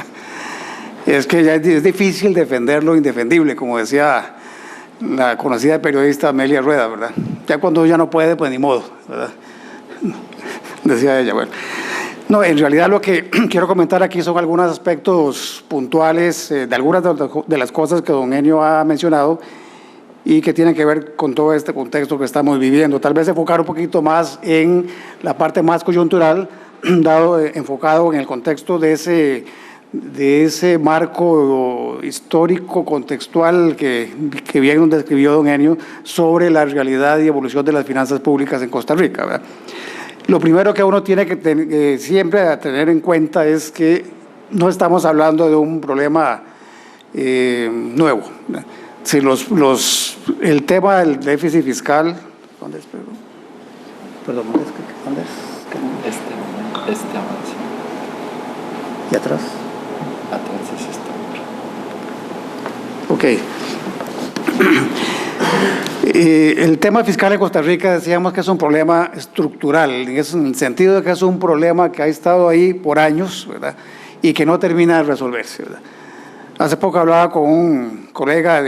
Speaker 3: Es que ya es difícil defender lo indefendible, como decía la conocida periodista Amelia Rueda, ¿verdad? Ya cuando ya no puede, pues ni modo, ¿verdad? Decía ella, bueno. No, en realidad lo que quiero comentar aquí son algunos aspectos puntuales de algunas de las cosas que don Enio ha mencionado y que tienen que ver con todo este contexto que estamos viviendo. Tal vez enfocar un poquito más en la parte más coyuntural, enfocado en el contexto de ese marco histórico, contextual que bien nos describió don Enio sobre la realidad y evolución de las finanzas públicas en Costa Rica, ¿verdad? Lo primero que uno tiene que siempre tener en cuenta es que no estamos hablando de un problema nuevo. Si el tema del déficit fiscal, ¿dónde es? Perdón, ¿dónde es?
Speaker 2: Este avance.
Speaker 3: ¿Y atrás?
Speaker 2: Atrás es este.
Speaker 3: Ok. El tema fiscal en Costa Rica decíamos que es un problema estructural, en el sentido de que es un problema que ha estado ahí por años, ¿verdad? Y que no termina de resolverse, ¿verdad? Hace poco hablaba con un colega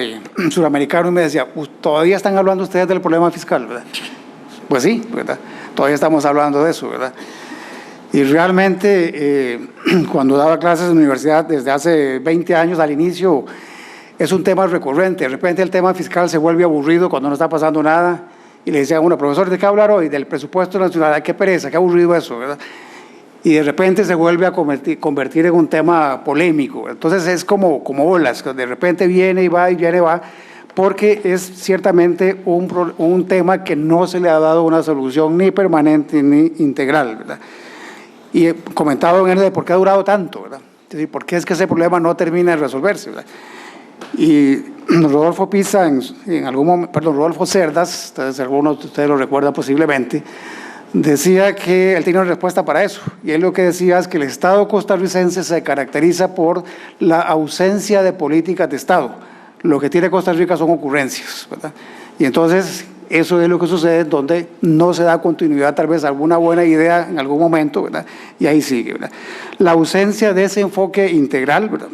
Speaker 3: suramericano y me decía, ¿todavía están hablando ustedes del problema fiscal, verdad? Pues sí, ¿verdad? Todavía estamos hablando de eso, ¿verdad? Y realmente, cuando daba clases en la universidad desde hace 20 años al inicio, es un tema recurrente. De repente el tema fiscal se vuelve aburrido cuando no está pasando nada. Y le decía a uno, profesor, ¿de qué hablar hoy? Del presupuesto nacional. ¡Ay, qué pereza, qué aburrido eso!, ¿verdad? Y de repente se vuelve a convertir en un tema polémico. Entonces es como olas, que de repente viene y va, porque es ciertamente un tema que no se le ha dado una solución ni permanente ni integral, ¿verdad? Y comentaba en él de por qué ha durado tanto, ¿verdad? Es decir, ¿por qué es que ese problema no termina de resolverse, ¿verdad? Y Rodolfo Pisa, en algún momento, perdón, Rodolfo Cerdas, algunos de ustedes lo recuerdan posiblemente, decía que él tenía una respuesta para eso. Y él lo que decía es que el Estado costarricense se caracteriza por la ausencia de políticas de Estado. Lo que tiene Costa Rica son ocurrencias, ¿verdad? Y entonces eso es lo que sucede donde no se da continuidad tal vez a alguna buena idea en algún momento, ¿verdad? Y ahí sigue, ¿verdad? La ausencia de ese enfoque integral, ¿verdad?,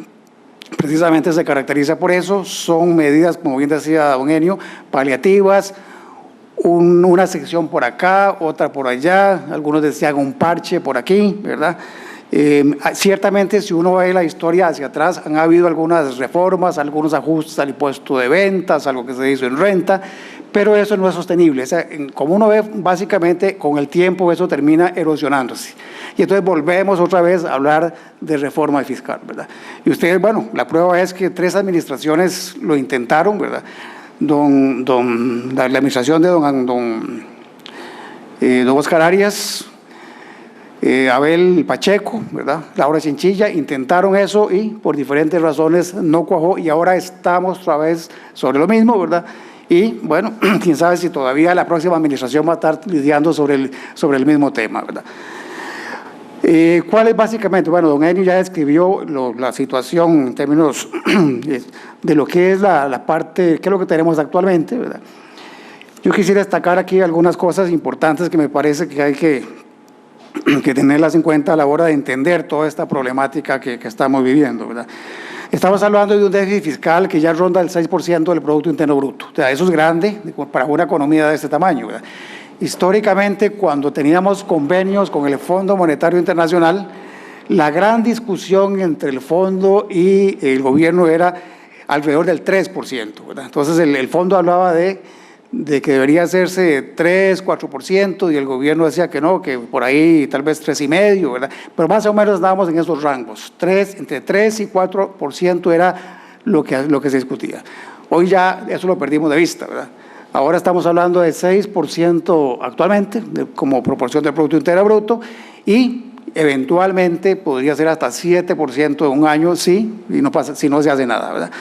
Speaker 3: precisamente se caracteriza por eso. Son medidas, como bien decía don Enio, paliativas, una sección por acá, otra por allá, algunos decían un parche por aquí, ¿verdad? Ciertamente, si uno ve la historia hacia atrás, han habido algunas reformas, algunos ajustes al impuesto de ventas, algo que se hizo en renta, pero eso no es sostenible. O sea, como uno ve, básicamente, con el tiempo eso termina erosionándose. Y entonces volvemos otra vez a hablar de reforma fiscal, ¿verdad? Y ustedes, bueno, la prueba es que 3 administraciones lo intentaron, ¿verdad? La administración de don Oscar Arias, Abel Pacheco, ¿verdad?, Laura Chinchilla, intentaron eso y por diferentes razones no cuajó, y ahora estamos otra vez sobre lo mismo, ¿verdad? Y bueno, quién sabe si todavía la próxima administración va a estar lidiando sobre el mismo tema, ¿verdad? ¿Cuál es básicamente? Bueno, don Enio ya describió la situación en términos de lo que es la parte, qué es lo que tenemos actualmente, ¿verdad? Yo quisiera destacar aquí algunas cosas importantes que me parece que hay que tenerlas en cuenta a la hora de entender toda esta problemática que estamos viviendo, ¿verdad? Estamos hablando de un déficit fiscal que ya ronda el 6% del Producto Interno Bruto. O sea, eso es grande para una economía de este tamaño, ¿verdad? Históricamente, cuando teníamos convenios con el Fondo Monetario Internacional, la gran discusión entre el fondo y el gobierno era alrededor del 3%, ¿verdad? Entonces el fondo hablaba de que debería hacerse 3, 4%, y el gobierno decía que no, que por ahí tal vez 3,5%, ¿verdad? Pero más o menos estábamos en esos rangos. Entre 3 y 4% era lo que se discutía. Hoy ya eso lo perdimos de vista, ¿verdad? Ahora estamos hablando de 6% actualmente, como proporción del Producto Interno Bruto, y eventualmente podría ser hasta 7% en un año, sí, y no pasa, si no se hace nada, ¿verdad?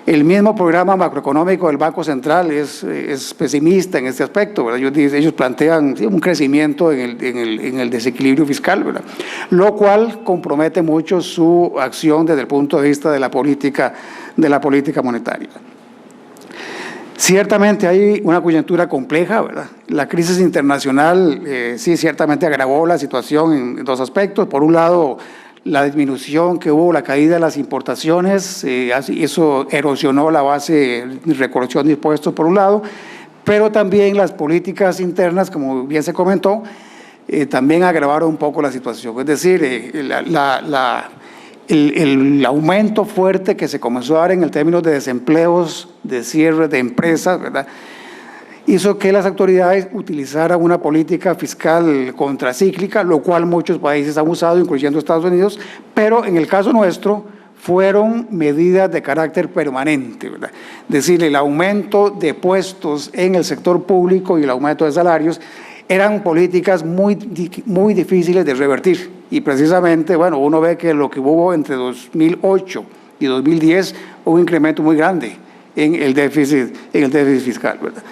Speaker 3: El mismo programa macroeconómico del Banco Central es pesimista en este aspecto, ¿verdad? Ellos plantean un crecimiento en el desequilibrio fiscal, ¿verdad? Lo cual compromete mucho su acción desde el punto de vista de la política monetaria. Ciertamente hay una coyuntura compleja, ¿verdad? La crisis internacional sí ciertamente agravó la situación en dos aspectos. Por un lado, la disminución que hubo, la caída de las importaciones, eso erosionó la base de recolección de impuestos por un lado, pero también las políticas internas, como bien se comentó, también agravaron un poco la situación. Es decir, el aumento fuerte que se comenzó a dar en el término de desempleos, de cierre de empresas, ¿verdad?, hizo que las autoridades utilizaran una política fiscal contracíclica, lo cual muchos países han usado, incluyendo Estados Unidos, pero en el caso nuestro fueron medidas de carácter permanente, ¿verdad? Es decir, el aumento de puestos en el sector público y el aumento de salarios eran políticas muy difíciles de revertir. Y precisamente, bueno, uno ve que lo que hubo entre 2008 y 2010 hubo un incremento muy grande en el déficit fiscal, ¿verdad?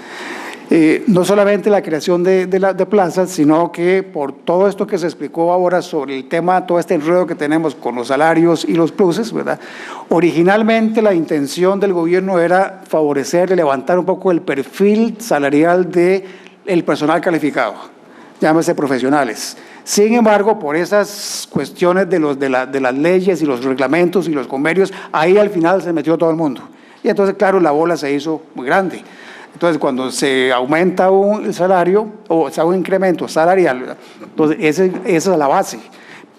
Speaker 3: No solamente la creación de plazas, sino que por todo esto que se explicó ahora sobre el tema, todo este enredo que tenemos con los salarios y los pluses, ¿verdad? Originalmente la intención del gobierno era favorecer y levantar un poco el perfil salarial del personal calificado, llámese profesionales. Sin embargo, por esas cuestiones de las leyes y los reglamentos y los convenios, ahí al final se metió todo el mundo. Y entonces, claro, la bola se hizo muy grande. Entonces, cuando se aumenta el salario o se hace un incremento salarial, ¿verdad?, entonces esa es la base.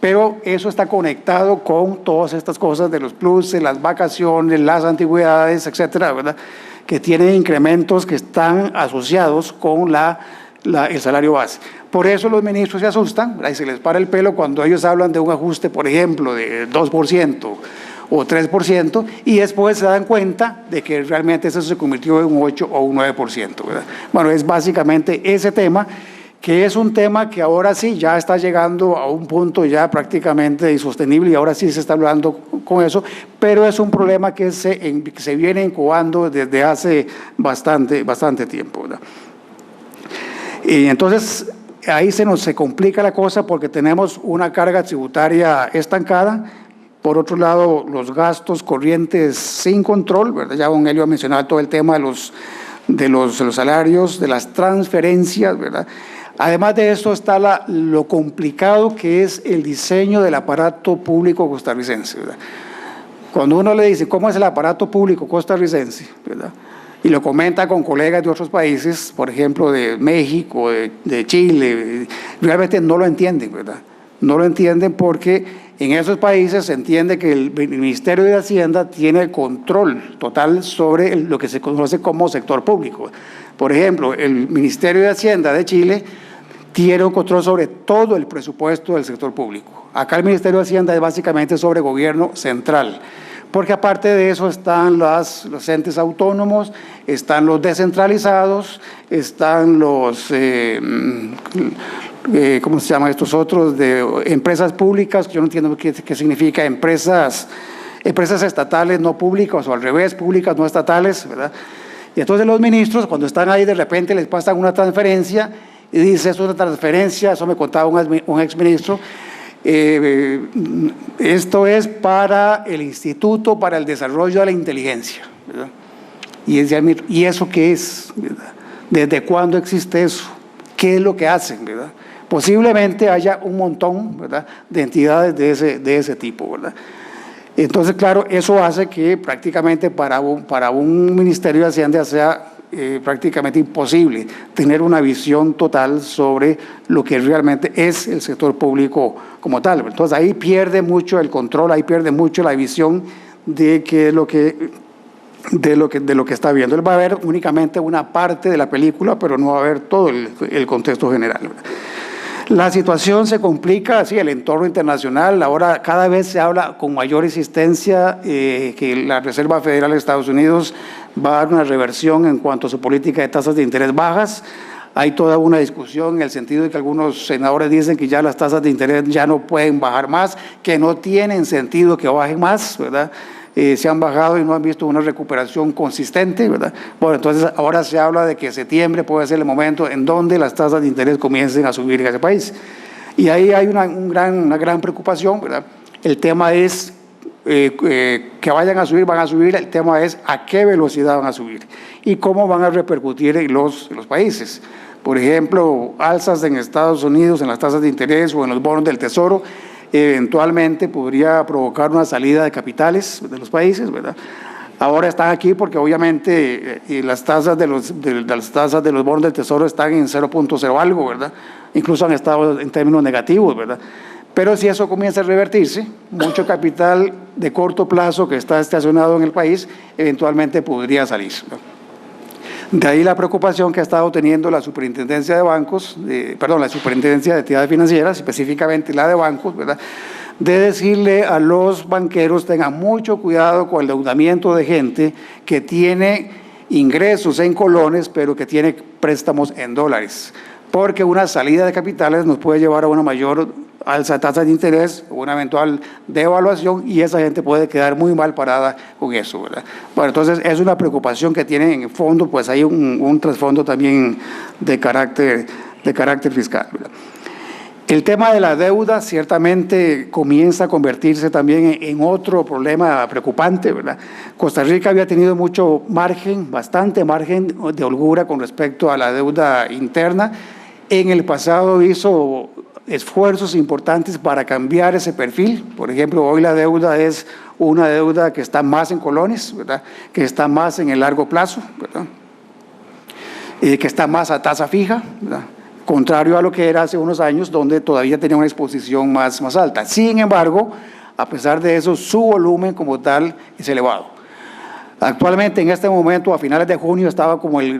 Speaker 3: Pero eso está conectado con todas estas cosas de los pluses, las vacaciones, las antigüedades, etcétera, ¿verdad?, que tienen incrementos que están asociados con el salario base. Por eso los ministros se asustan, ¿verdad?, y se les para el pelo cuando ellos hablan de un ajuste, por ejemplo, de 2%. O 3%, y después se dan cuenta de que realmente eso se convirtió en un 8 o un 9%, ¿verdad? Bueno, es básicamente ese tema, que es un tema que ahora sí ya está llegando a un punto ya prácticamente insostenible, y ahora sí se está hablando con eso, pero es un problema que se viene incubando desde hace bastante tiempo, ¿verdad? Y entonces ahí se complica la cosa porque tenemos una carga tributaria estancada. Por otro lado, los gastos corrientes sin control, ¿verdad? Ya don Elio ha mencionado todo el tema de los salarios, de las transferencias, ¿verdad? Además de eso está lo complicado que es el diseño del aparato público costarricense, ¿verdad? Cuando uno le dice cómo es el aparato público costarricense, ¿verdad?, y lo comenta con colegas de otros países, por ejemplo de México, de Chile, realmente no lo entienden, ¿verdad? No lo entienden porque en esos países se entiende que el Ministerio de Hacienda tiene el control total sobre lo que se conoce como sector público. Por ejemplo, el Ministerio de Hacienda de Chile tiene un control sobre todo el presupuesto del sector público. Acá el Ministerio de Hacienda es básicamente sobre gobierno central, porque aparte de eso están los entes autónomos, están los descentralizados, están los... ¿cómo se llaman estos otros? De empresas públicas, que yo no entiendo qué significa empresas estatales no públicas, o al revés, públicas no estatales, ¿verdad? Y entonces los ministros, cuando están ahí, de repente les pasan una transferencia y dice, eso es una transferencia, eso me contaba un exministro, esto es para el Instituto para el Desarrollo de la Inteligencia, ¿verdad? ¿Y eso qué es, ¿verdad? ¿Desde cuándo existe eso? ¿Qué es lo que hacen, verdad? Posiblemente haya un montón, ¿verdad?, de entidades de ese tipo, ¿verdad? Entonces, claro, eso hace que prácticamente para un Ministerio de Hacienda sea prácticamente imposible tener una visión total sobre lo que realmente es el sector público como tal. Entonces, ahí pierde mucho el control, ahí pierde mucho la visión de qué es lo que está viendo. Él va a ver únicamente una parte de la película, pero no va a ver todo el contexto general, ¿verdad? La situación se complica, sí, el entorno internacional. Ahora cada vez se habla con mayor insistencia que la Reserva Federal de Estados Unidos va a dar una reversión en cuanto a su política de tasas de interés bajas. Hay toda una discusión en el sentido de que algunos senadores dicen que ya las tasas de interés ya no pueden bajar más, que no tienen sentido que bajen más, ¿verdad? se han bajado y no han visto una recuperación consistente, ¿verdad? Bueno, entonces ahora se habla de que septiembre puede ser el momento en donde las tasas de interés comiencen a subir en ese país. Y ahí hay una gran preocupación, ¿verdad? El tema es que vayan a subir, van a subir, el tema es a qué velocidad van a subir y cómo van a repercutir en los países. Por ejemplo, alzas en Estados Unidos en las tasas de interés o en los bonos del Tesoro, eventualmente podría provocar una salida de capitales de los países, ¿verdad? Ahora están aquí porque obviamente las tasas de los bonos del Tesoro están en 0.0 algo, ¿verdad? Incluso han estado en términos negativos, ¿verdad? Pero si eso comienza a revertirse, mucho capital de corto plazo que está estacionado en el país eventualmente podría salir, ¿no? De ahí la preocupación que ha estado teniendo la Superintendencia de Bancos, la Superintendencia de Entidades Financieras, específicamente la de bancos, ¿verdad?, de decirle a los banqueros tengan mucho cuidado con el endeudamiento de gente que tiene ingresos en colones, pero que tiene préstamos en dólares, porque una salida de capitales nos puede llevar a una mayor alza de tasas de interés o una eventual devaluación y esa gente puede quedar muy mal parada con eso, ¿verdad? Bueno, entonces es una preocupación que tienen en el fondo, pues hay un trasfondo también de carácter fiscal, ¿verdad? El tema de la deuda ciertamente comienza a convertirse también en otro problema preocupante, ¿verdad? Costa Rica había tenido mucho margen, bastante margen de holgura con respecto a la deuda interna. En el pasado hizo esfuerzos importantes para cambiar ese perfil. Por ejemplo, hoy la deuda es una deuda que está más en colones, ¿verdad?, que está más en el largo plazo, ¿verdad?, que está más a tasa fija, ¿verdad?, contrario a lo que era hace unos años, donde todavía tenía una exposición más alta. Sin embargo, a pesar de eso, su volumen como tal es elevado. Actualmente, en este momento, a finales de junio,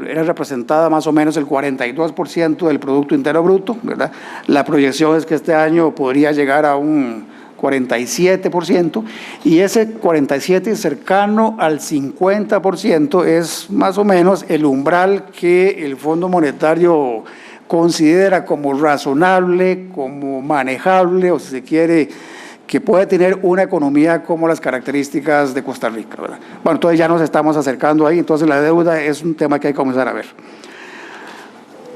Speaker 3: era representada más o menos el 42% del Producto Interno Bruto, ¿verdad? La proyección es que este año podría llegar a un 47%, y ese 47% cercano al 50% es más o menos el umbral que el Fondo Monetario considera como razonable, como manejable, o si se quiere, que puede tener una economía como las características de Costa Rica, ¿verdad? Bueno, entonces ya nos estamos acercando ahí, entonces la deuda es un tema que hay que comenzar a ver.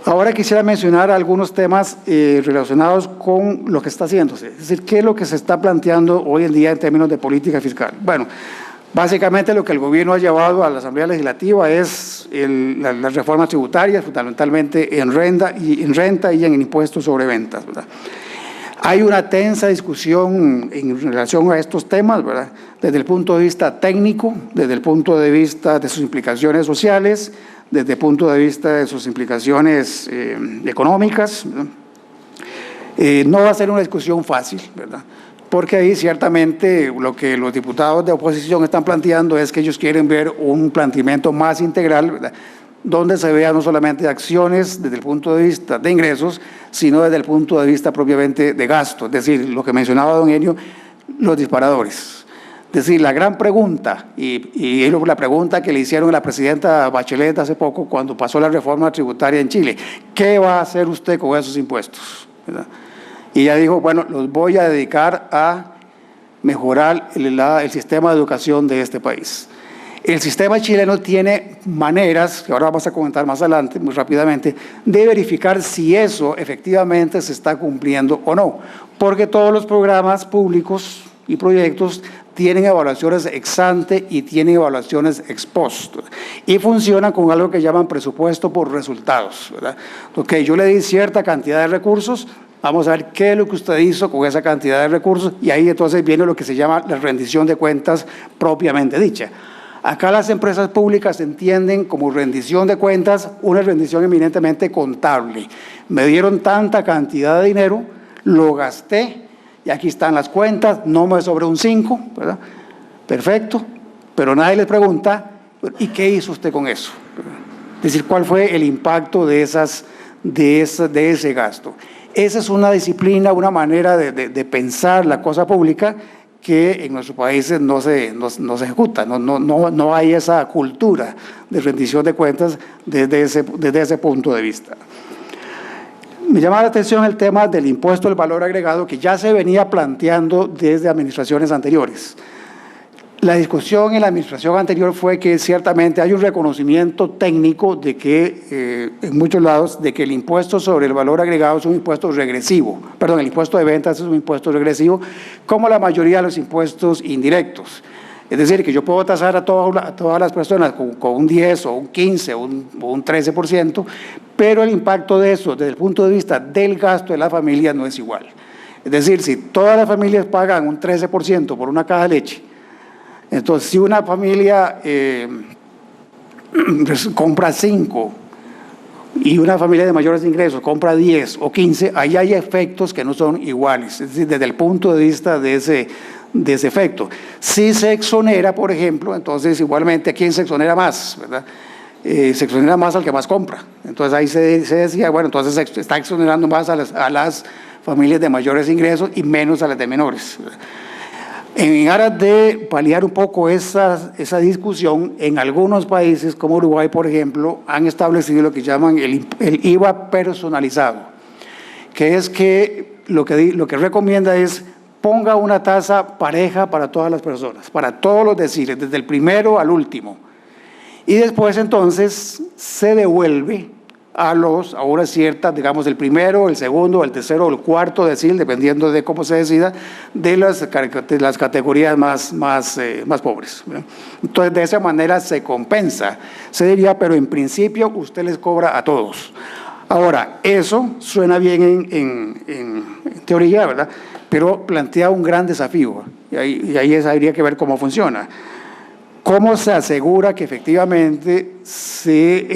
Speaker 3: Ahora quisiera mencionar algunos temas relacionados con lo que está haciéndose, es decir, qué es lo que se está planteando hoy en día en términos de política fiscal. Bueno, básicamente lo que el gobierno ha llevado a la Asamblea Legislativa es las reformas tributarias, fundamentalmente en renta y en impuestos sobre ventas, ¿verdad? Hay una tensa discusión en relación a estos temas, ¿verdad?, desde el punto de vista técnico, desde el punto de vista de sus implicaciones sociales, desde el punto de vista de sus implicaciones económicas, ¿verdad? No va a ser una discusión fácil, ¿verdad?, porque ahí ciertamente lo que los diputados de oposición están planteando es que ellos quieren ver un planteamiento más integral, ¿verdad?, donde se vea no solamente acciones desde el punto de vista de ingresos, sino desde el punto de vista propiamente de gasto, es decir, lo que mencionaba don Enio, los disparadores. Es decir, la gran pregunta, y es la pregunta que le hicieron a la presidenta Bachelet hace poco cuando pasó la reforma tributaria en Chile, ¿qué va a hacer usted con esos impuestos?, ¿verdad? Y ella dijo, bueno, los voy a dedicar a mejorar el sistema de educación de este país. El sistema chileno tiene maneras, que ahora vamos a comentar más adelante, muy rápidamente, de verificar si eso efectivamente se está cumpliendo o no, porque todos los programas públicos y proyectos tienen evaluaciones ex ante y tienen evaluaciones ex post, y funcionan con algo que llaman presupuesto por resultados, ¿verdad? Ok, yo le di cierta cantidad de recursos, vamos a ver qué es lo que usted hizo con esa cantidad de recursos, y ahí entonces viene lo que se llama la rendición de cuentas propiamente dicha. Acá las empresas públicas entienden como rendición de cuentas una rendición eminentemente contable. Me dieron tanta cantidad de dinero, lo gasté, y aquí están las cuentas, no me sobró un 5, ¿verdad? Perfecto, pero nadie les pregunta, ¿y qué hizo usted con eso? Es decir, ¿cuál fue el impacto de ese gasto? Esa es una disciplina, una manera de pensar la cosa pública que en nuestros países no se ejecuta, no hay esa cultura de rendición de cuentas desde ese punto de vista. Me llama la atención el tema del impuesto al valor agregado, que ya se venía planteando desde administraciones anteriores. La discusión en la administración anterior fue que ciertamente hay un reconocimiento técnico de que, en muchos lados, de que el impuesto sobre el valor agregado es un impuesto regresivo. Perdón, el impuesto de ventas es un impuesto regresivo, como la mayoría de los impuestos indirectos. Es decir, que yo puedo tasar a todas las personas con un 10 o un 15 o un 13%, pero el impacto de eso, desde el punto de vista del gasto de la familia, no es igual. Es decir, si todas las familias pagan un 13% por una caja de leche, entonces si una familia compra 5 y una familia de mayores ingresos compra 10 o 15, ahí hay efectos que no son iguales, es decir, desde el punto de vista de ese efecto. Si se exonera, por ejemplo, entonces igualmente, ¿a quién se exonera más? ¿Verdad? Se exonera más al que más compra. Entonces ahí se decía, bueno, entonces se está exonerando más a las familias de mayores ingresos y menos a las de menores. En aras de paliar un poco esa discusión, en algunos países como Uruguay, por ejemplo, han establecido lo que llaman el IVA personalizado, que es que lo que recomienda es ponga una tasa pareja para todas las personas, para todos los deciles, desde el primero al último. Y después entonces se devuelve a los, ahora ciertas, digamos, el primero, el segundo, el tercero o el cuarto decil, dependiendo de cómo se decida, de las categorías más pobres. Entonces, de esa manera se compensa, se diría, pero en principio usted les cobra a todos. Ahora, eso suena bien en teoría, ¿verdad? Pero plantea un gran desafío, y ahí habría que ver cómo funciona. ¿Cómo se asegura que efectivamente se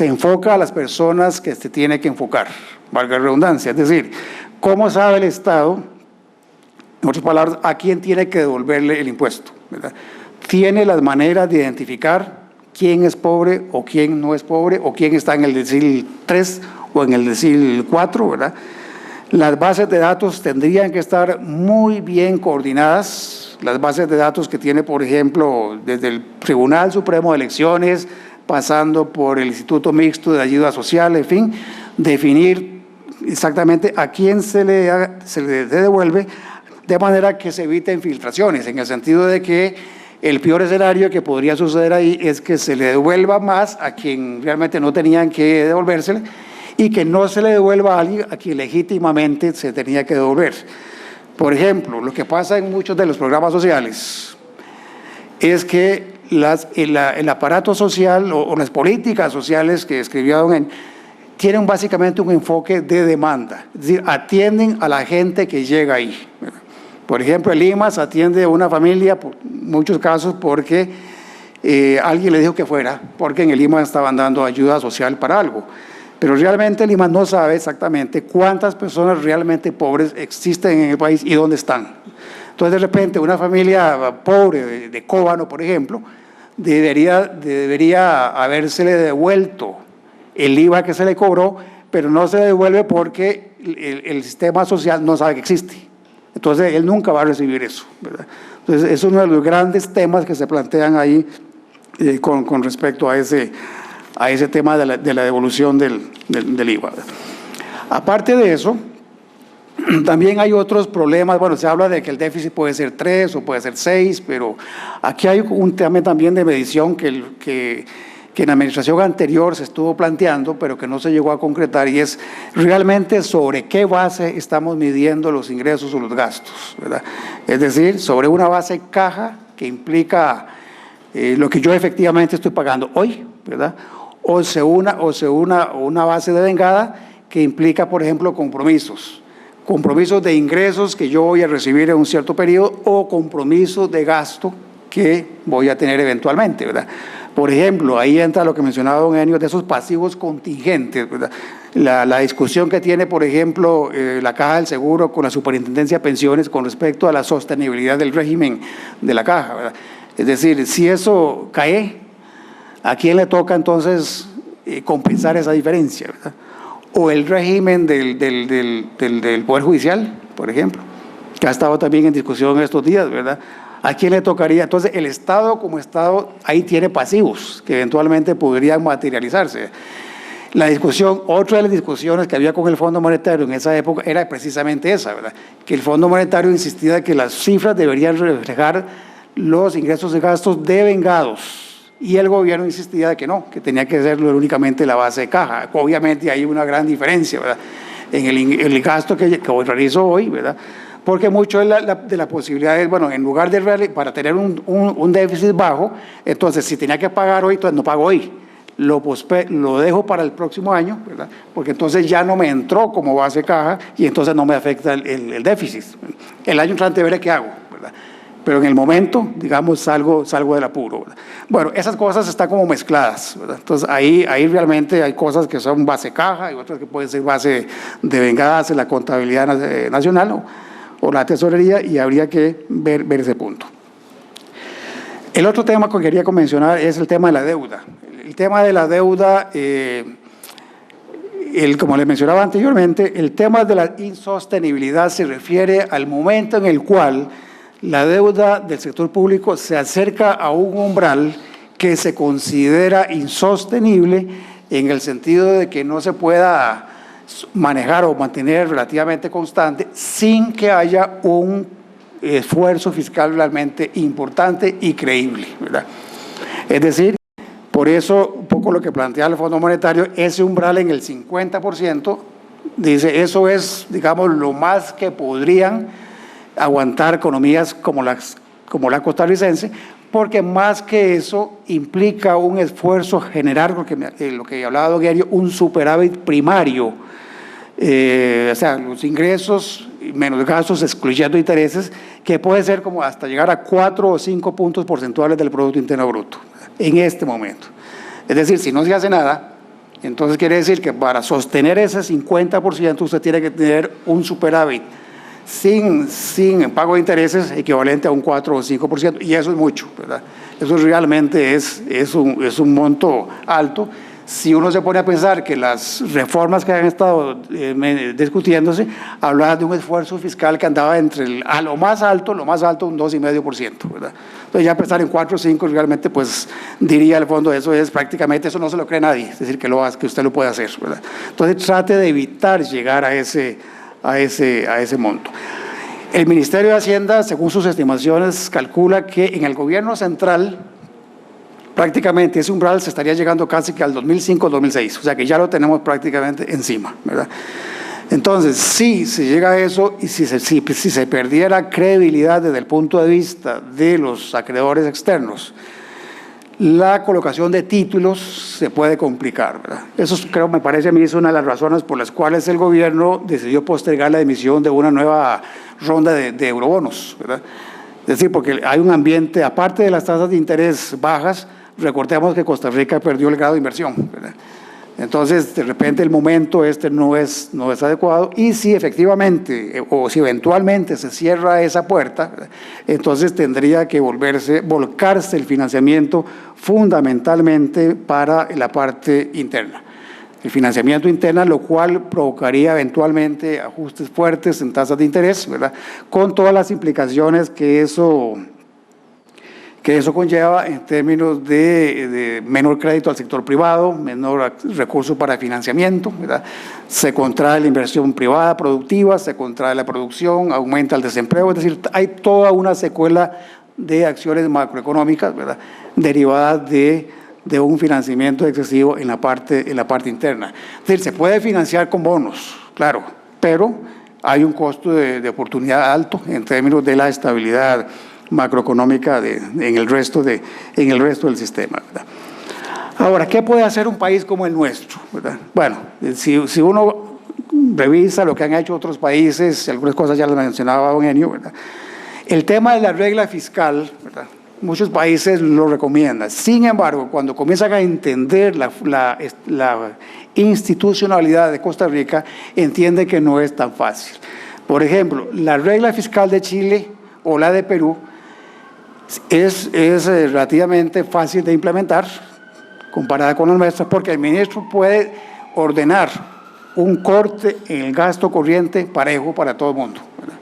Speaker 3: enfoca a las personas que se tiene que enfocar? Valga la redundancia, es decir, ¿cómo sabe el Estado, en otras palabras, a quién tiene que devolverle el impuesto? ¿Verdad? ¿Tiene las maneras de identificar quién es pobre o quién no es pobre o quién está en el decil 3 o en el decil 4, ¿verdad? Las bases de datos tendrían que estar muy bien coordinadas. Las bases de datos que tiene, por ejemplo, desde el Tribunal Supremo de Elecciones, pasando por el Instituto Mixto de Ayuda Social, en fin, definir exactamente a quién se le devuelve, de manera que se eviten filtraciones, en el sentido de que el peor escenario que podría suceder ahí es que se le devuelva más a quien realmente no tenían que devolvérsele y que no se le devuelva a alguien a quien legítimamente se tenía que devolver. Por ejemplo, lo que pasa en muchos de los programas sociales es que el aparato social o las políticas sociales que escribieron tienen básicamente un enfoque de demanda, es decir, atienden a la gente que llega ahí. Por ejemplo, el IMAS atiende a una familia, en muchos casos, porque alguien le dijo que fuera, porque en el IMAS estaban dando ayuda social para algo. Pero realmente el IMAS no sabe exactamente cuántas personas realmente pobres existen en el país y dónde están. Entonces, de repente, una familia pobre de Cóbano, por ejemplo, debería habérsele devuelto el IVA que se le cobró, pero no se le devuelve porque el sistema social no sabe que existe. Entonces, él nunca va a recibir eso, ¿verdad? Entonces, es uno de los grandes temas que se plantean ahí con respecto a ese tema de la devolución del IVA. Aparte de eso, también hay otros problemas. Bueno, se habla de que el déficit puede ser 3 o puede ser 6, pero aquí hay un tema también de medición que en la administración anterior se estuvo planteando, pero que no se llegó a concretar, y es realmente sobre qué base estamos midiendo los ingresos o los gastos, ¿verdad? Es decir, sobre una base caja que implica lo que yo efectivamente estoy pagando hoy, ¿verdad? O una base de vengada que implica, por ejemplo, compromisos de ingresos que yo voy a recibir en un cierto periodo o compromisos de gasto que voy a tener eventualmente, ¿verdad? Por ejemplo, ahí entra lo que mencionaba don Enio de esos pasivos contingentes, ¿verdad? La discusión que tiene, por ejemplo, la Caja del Seguro con la Superintendencia de Pensiones con respecto a la sostenibilidad del régimen de la Caja, ¿verdad? Es decir, si eso cae, ¿a quién le toca entonces compensar esa diferencia, ¿verdad? O el régimen del Poder Judicial, por ejemplo, que ha estado también en discusión estos días, ¿verdad? ¿A quién le tocaría? Entonces, el Estado como Estado ahí tiene pasivos que eventualmente podrían materializarse. Otra de las discusiones que había con el Fondo Monetario en esa época era precisamente esa, ¿verdad? Que el Fondo Monetario insistía que las cifras deberían reflejar los ingresos y gastos devengados. Y el gobierno insistía de que no, que tenía que ser únicamente la base de caja. Obviamente hay una gran diferencia, ¿verdad?, en el gasto que realizo hoy, ¿verdad?, porque mucho de la posibilidad es, bueno, en lugar de para tener un déficit bajo, entonces si tenía que pagar hoy, entonces no pago hoy, lo dejo para el próximo año, ¿verdad?, porque entonces ya no me entró como base de caja y entonces no me afecta el déficit. El año entrante veré qué hago, ¿verdad?, pero en el momento, digamos, salgo del apuro, ¿verdad? Bueno, esas cosas están como mezcladas, ¿verdad? Entonces ahí realmente hay cosas que son base de caja y otras que pueden ser base de vengadas en la contabilidad nacional o la tesorería, y habría que ver ese punto. El otro tema que quería mencionar es el tema de la deuda. El tema de la deuda, como les mencionaba anteriormente, el tema de la insostenibilidad se refiere al momento en el cual la deuda del sector público se acerca a un umbral que se considera insostenible, en el sentido de que no se pueda manejar o mantener relativamente constante sin que haya un esfuerzo fiscal realmente importante y creíble, ¿verdad? Es decir, por eso un poco lo que plantea el Fondo Monetario, ese umbral en el 50%, dice, eso es, digamos, lo más que podrían aguantar economías como la costarricense, porque más que eso implica un esfuerzo generar, porque lo que hablaba don Gerio, un superávit primario, o sea, los ingresos menos gastos excluyendo intereses, que puede ser como hasta llegar a 4 o 5 puntos porcentuales del Producto Interno Bruto en este momento. Es decir, si no se hace nada, entonces quiere decir que para sostener ese 50% usted tiene que tener un superávit sin pago de intereses equivalente a un 4 o 5%, y eso es mucho, ¿verdad? Eso realmente es un monto alto. Si uno se pone a pensar que las reformas que han estado discutiéndose, hablaban de un esfuerzo fiscal que andaba entre a lo más alto, un 2,5%, ¿verdad? Entonces ya pensar en 4 o 5 realmente, pues diría al fondo, eso es prácticamente, eso no se lo cree nadie, es decir, que usted lo puede hacer, ¿verdad? Entonces trate de evitar llegar a ese monto. El Ministerio de Hacienda, según sus estimaciones, calcula que en el gobierno central prácticamente ese umbral se estaría llegando casi que al 2005-2006, o sea que ya lo tenemos prácticamente encima, ¿verdad? Entonces, si se llega a eso y si se perdiera credibilidad desde el punto de vista de los acreedores externos, la colocación de títulos se puede complicar, ¿verdad? Eso creo, me parece a mí, es una de las razones por las cuales el gobierno decidió postergar la emisión de una nueva ronda de eurobonos, ¿verdad? Es decir, porque hay un ambiente, aparte de las tasas de interés bajas, recordemos que Costa Rica perdió el grado de inversión, ¿verdad? Entonces, de repente el momento no es adecuado, y si efectivamente o si eventualmente se cierra esa puerta, ¿verdad?, entonces tendría que volcarse el financiamiento fundamentalmente para la parte interna. El financiamiento interno, lo cual provocaría eventualmente ajustes fuertes en tasas de interés, ¿verdad?, con todas las implicaciones que eso conlleva en términos de menor crédito al sector privado, menor recursos para financiamiento, ¿verdad? Se contrae la inversión privada productiva, se contrae la producción, aumenta el desempleo, es decir, hay toda una secuela de acciones macroeconómicas, ¿verdad?, derivadas de un financiamiento excesivo en la parte interna. Es decir, se puede financiar con bonos, claro, pero hay un costo de oportunidad alto en términos de la estabilidad macroeconómica en el resto del sistema, ¿verdad? Ahora, ¿qué puede hacer un país como el nuestro, ¿verdad? Bueno, si uno revisa lo que han hecho otros países, algunas cosas ya las mencionaba don Enio, ¿verdad?, el tema de la regla fiscal, ¿verdad?, muchos países lo recomiendan. Sin embargo, cuando comienzan a entender la institucionalidad de Costa Rica, entienden que no es tan fácil. Por ejemplo, la regla fiscal de Chile o la de Perú es relativamente fácil de implementar comparada con la nuestra, porque el ministro puede ordenar un corte en el gasto corriente parejo para todo el mundo, ¿verdad?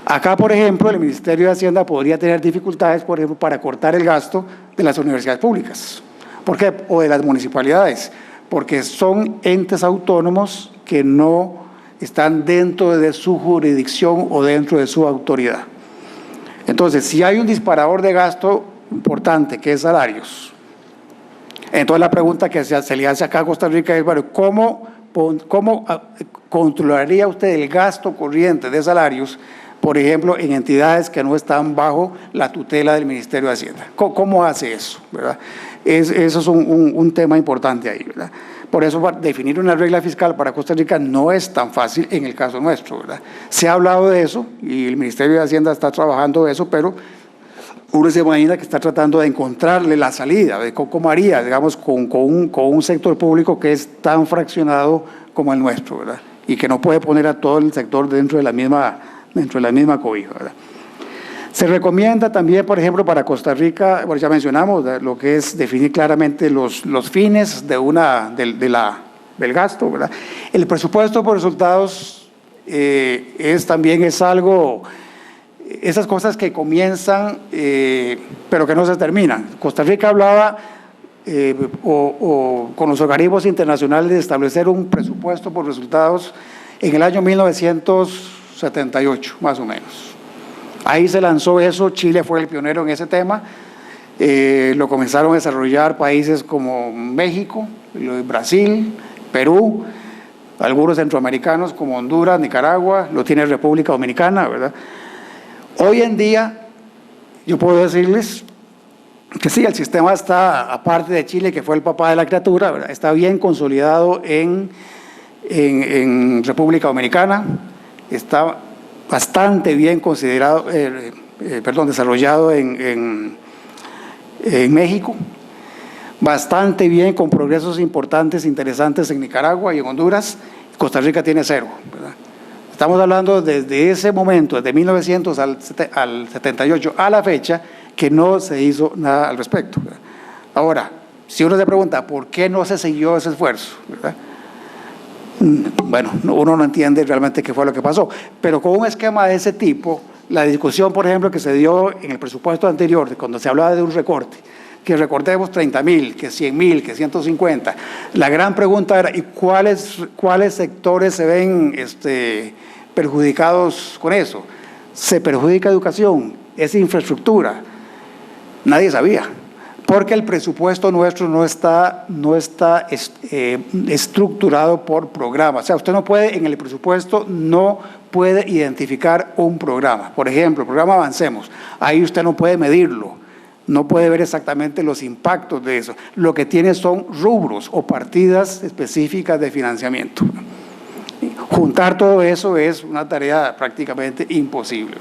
Speaker 3: Acá, por ejemplo, el Ministerio de Hacienda podría tener dificultades, por ejemplo, para cortar el gasto de las universidades públicas. ¿Por qué? O de las municipalidades, porque son entes autónomos que no están dentro de su jurisdicción o dentro de su autoridad. Entonces, si hay un disparador de gasto importante, que es salarios, entonces la pregunta que se le hace acá a Costa Rica es, bueno, ¿cómo controlaría usted el gasto corriente de salarios, por ejemplo, en entidades que no están bajo la tutela del Ministerio de Hacienda? ¿Cómo hace eso, verdad? Eso es un tema importante ahí, ¿verdad? Por eso definir una regla fiscal para Costa Rica no es tan fácil en el caso nuestro, ¿verdad? Se ha hablado de eso y el Ministerio de Hacienda está trabajando eso, pero uno se imagina que está tratando de encontrarle la salida, de cómo haría, digamos, con un sector público que es tan fraccionado como el nuestro, ¿verdad? Y que no puede poner a todo el sector dentro de la misma cobija, ¿verdad? Se recomienda también, por ejemplo, para Costa Rica, bueno, ya mencionamos lo que es definir claramente los fines del gasto, ¿verdad? El presupuesto por resultados también es algo, esas cosas que comienzan pero que no se terminan. Costa Rica hablaba con los organismos internacionales de establecer un presupuesto por resultados en el año 1978, más o menos. Ahí se lanzó eso, Chile fue el pionero en ese tema, lo comenzaron a desarrollar países como México, Brasil, Perú, algunos centroamericanos como Honduras, Nicaragua, lo tiene República Dominicana, ¿verdad? Hoy en día, yo puedo decirles que sí, el sistema está, aparte de Chile, que fue el papá de la criatura, ¿verdad?, está bien consolidado en República Dominicana, está bastante bien desarrollado en México, bastante bien, con progresos importantes, interesantes en Nicaragua y en Honduras. Costa Rica tiene 0, ¿verdad? Estamos hablando desde ese momento, desde 1900 al 78 a la fecha, que no se hizo nada al respecto, ¿verdad? Ahora, si uno se pregunta por qué no se siguió ese esfuerzo, ¿verdad?, bueno, uno no entiende realmente qué fue lo que pasó, pero con un esquema de ese tipo, la discusión, por ejemplo, que se dio en el presupuesto anterior, cuando se hablaba de un recorte, que recortemos 30.000, que 100.000, que 150, la gran pregunta era, ¿y cuáles sectores se ven perjudicados con eso? ¿Se perjudica educación? ¿Es infraestructura? Nadie sabía, porque el presupuesto nuestro no está estructurado por programa. O sea, usted no puede, en el presupuesto no puede identificar un programa. Por ejemplo, el programa Avancemos, ahí usted no puede medirlo, no puede ver exactamente los impactos de eso. Lo que tiene son rubros o partidas específicas de financiamiento. Juntar todo eso es una tarea prácticamente imposible.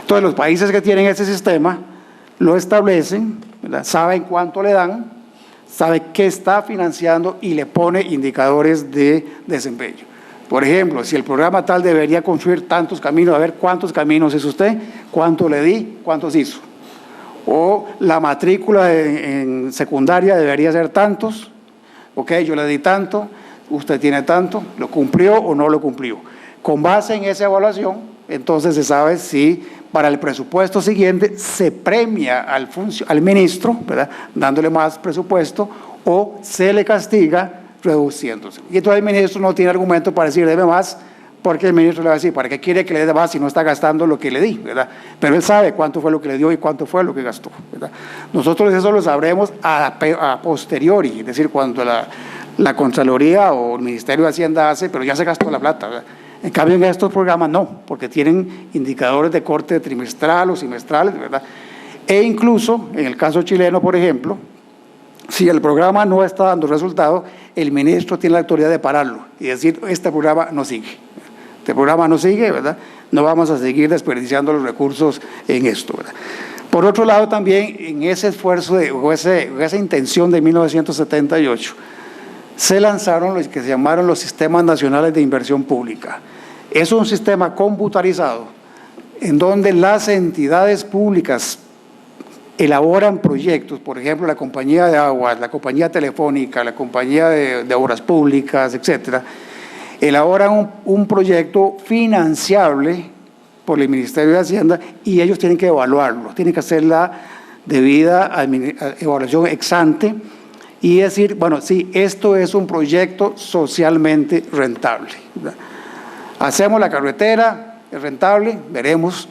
Speaker 3: Entonces, los países que tienen ese sistema lo establecen, ¿verdad?, saben cuánto le dan, sabe qué está financiando y le pone indicadores de desempeño. Por ejemplo, si el programa tal debería construir tantos caminos, a ver cuántos caminos hizo usted, cuánto le di, cuántos hizo. O la matrícula en secundaria debería ser tantos, ok, yo le di tanto, usted tiene tanto, ¿lo cumplió o no lo cumplió? Con base en esa evaluación, entonces se sabe si para el presupuesto siguiente se premia al ministro, ¿verdad?, dándole más presupuesto, o se le castiga reduciéndose. Y entonces el ministro no tiene argumento para decir debe más, porque el ministro le va a decir, ¿para qué quiere que le dé más si no está gastando lo que le di, ¿verdad? Pero él sabe cuánto fue lo que le dio y cuánto fue lo que gastó, ¿verdad? Nosotros eso lo sabremos a posteriori, es decir, cuando la Contraloría o el Ministerio de Hacienda hace, pero ya se gastó la plata, ¿verdad? En cambio, en estos programas no, porque tienen indicadores de corte trimestral o semestrales, ¿verdad? E incluso, en el caso chileno, por ejemplo, si el programa no está dando resultado, el ministro tiene la autoridad de pararlo y decir, este programa no sigue. Este programa no sigue, ¿verdad? No vamos a seguir desperdiciando los recursos en esto, ¿verdad? Por otro lado, también, en ese esfuerzo o esa intención de 1978, se lanzaron los que se llamaron los sistemas nacionales de inversión pública. Es un sistema computarizado en donde las entidades públicas elaboran proyectos, por ejemplo, la compañía de aguas, la compañía telefónica, la compañía de obras públicas, etcétera, elaboran un proyecto financiable por el Ministerio de Hacienda y ellos tienen que evaluarlo, tienen que hacer la debida evaluación ex ante y decir, bueno, sí, esto es un proyecto socialmente rentable, ¿verdad? Hacemos la carretera, es rentable, veremos.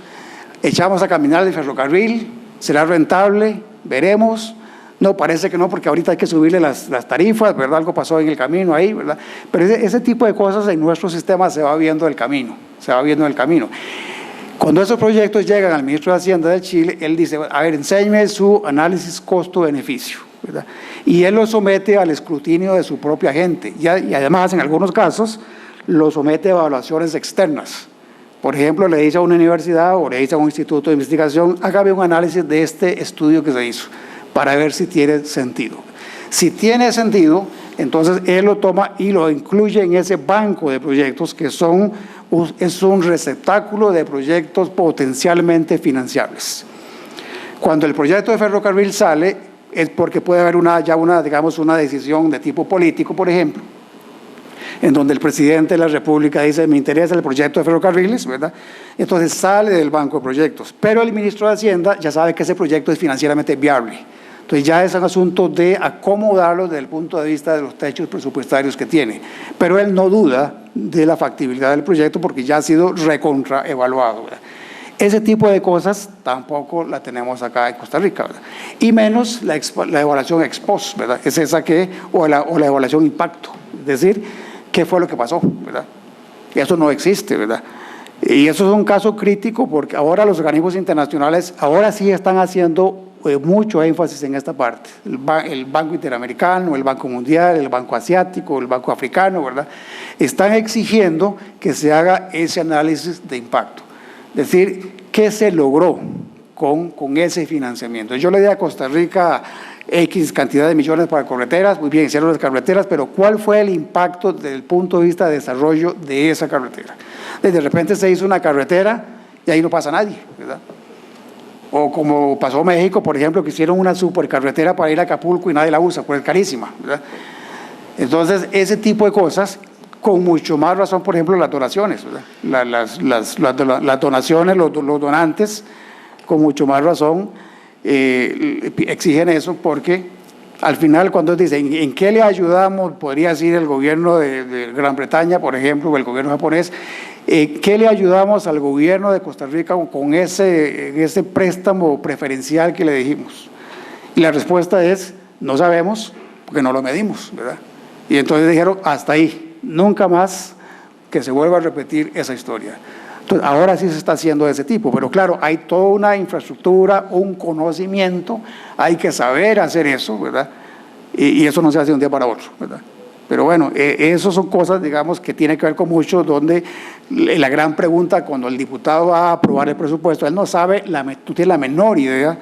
Speaker 3: echamos a caminar el ferrocarril, será rentable, veremos. No, parece que no, porque ahorita hay que subirle las tarifas, ¿verdad? Algo pasó en el camino ahí, ¿verdad? Pero ese tipo de cosas en nuestro sistema se va viendo el camino, se va viendo el camino. Cuando esos proyectos llegan al ministro de Hacienda de Chile, él dice, a ver, enséñeme su análisis costo-beneficio, ¿verdad? Y él lo somete al escrutinio de su propia gente. Y además, en algunos casos, lo somete a evaluaciones externas. Por ejemplo, le dice a una universidad o le dice a un instituto de investigación, hágame un análisis de este estudio que se hizo, para ver si tiene sentido. Si tiene sentido, entonces él lo toma y lo incluye en ese banco de proyectos que es un receptáculo de proyectos potencialmente financiables. Cuando el proyecto de ferrocarril sale, es porque puede haber digamos, una decisión de tipo político, por ejemplo, en donde el presidente de la República dice, me interesa el proyecto de ferrocarriles, ¿verdad? Entonces sale del banco de proyectos, pero el ministro de Hacienda ya sabe que ese proyecto es financieramente viable. Entonces ya es un asunto de acomodarlo desde el punto de vista de los techos presupuestarios que tiene. Pero él no duda de la factibilidad del proyecto porque ya ha sido recontraevaluado, ¿verdad? Ese tipo de cosas tampoco la tenemos acá en Costa Rica, ¿verdad? Y menos la evaluación ex post, ¿verdad? Es esa o la evaluación impacto, es decir, ¿qué fue lo que pasó, ¿verdad? Eso no existe, ¿verdad? Y eso es un caso crítico porque ahora los organismos internacionales ahora sí están haciendo mucho énfasis en esta parte. El Banco Interamericano, el Banco Mundial, el Banco Asiático, el Banco Africano, ¿verdad? Están exigiendo que se haga ese análisis de impacto. Es decir, ¿qué se logró con ese financiamiento? Yo le di a Costa Rica X cantidad de millones para carreteras, muy bien, hicieron las carreteras, pero ¿cuál fue el impacto desde el punto de vista de desarrollo de esa carretera? De repente se hizo una carretera y ahí no pasa nadie, ¿verdad? O como pasó en México, por ejemplo, que hicieron una supercarretera para ir a Acapulco y nadie la usa, porque es carísima, ¿verdad? Entonces, ese tipo de cosas, con mucho más razón, por ejemplo, las donaciones, ¿verdad? Las donaciones, los donantes, con mucho más razón, exigen eso porque al final cuando dicen ¿en qué le ayudamos? Podría decir el gobierno de Gran Bretaña, por ejemplo, o el gobierno japonés, ¿qué le ayudamos al gobierno de Costa Rica con ese préstamo preferencial que le dijimos? Y la respuesta es, no sabemos, porque no lo medimos, ¿verdad? Y entonces dijeron, hasta ahí, nunca más que se vuelva a repetir esa historia. Entonces, ahora sí se está haciendo de ese tipo, pero claro, hay toda una infraestructura, un conocimiento, hay que saber hacer eso, ¿verdad? Y eso no se hace de un día para otro, ¿verdad? Pero bueno, eso son cosas, digamos, que tienen que ver con mucho, donde la gran pregunta cuando el diputado va a aprobar el presupuesto, él no sabe, tú tienes la menor idea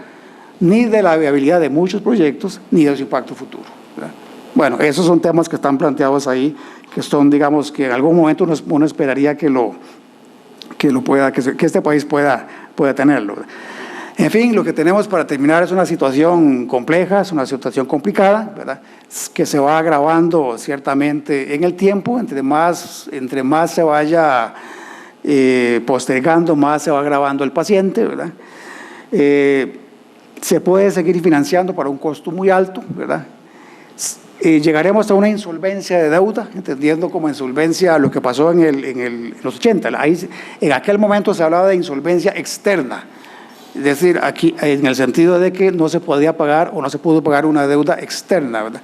Speaker 3: ni de la viabilidad de muchos proyectos, ni de su impacto futuro, ¿verdad? Bueno, esos son temas que están planteados ahí, que son, digamos, que en algún momento uno esperaría que este país pueda tenerlo. En fin, lo que tenemos para terminar es una situación compleja, es una situación complicada, ¿verdad? Que se va agravando ciertamente en el tiempo, entre más se vaya postergando, más se va agravando el paciente, ¿verdad? Se puede seguir financiando para un costo muy alto, ¿verdad? Llegaremos a una insolvencia de deuda, entendiendo como insolvencia lo que pasó en los 80. En aquel momento se hablaba de insolvencia externa, es decir, aquí en el sentido de que no se podía pagar o no se pudo pagar una deuda externa, ¿verdad?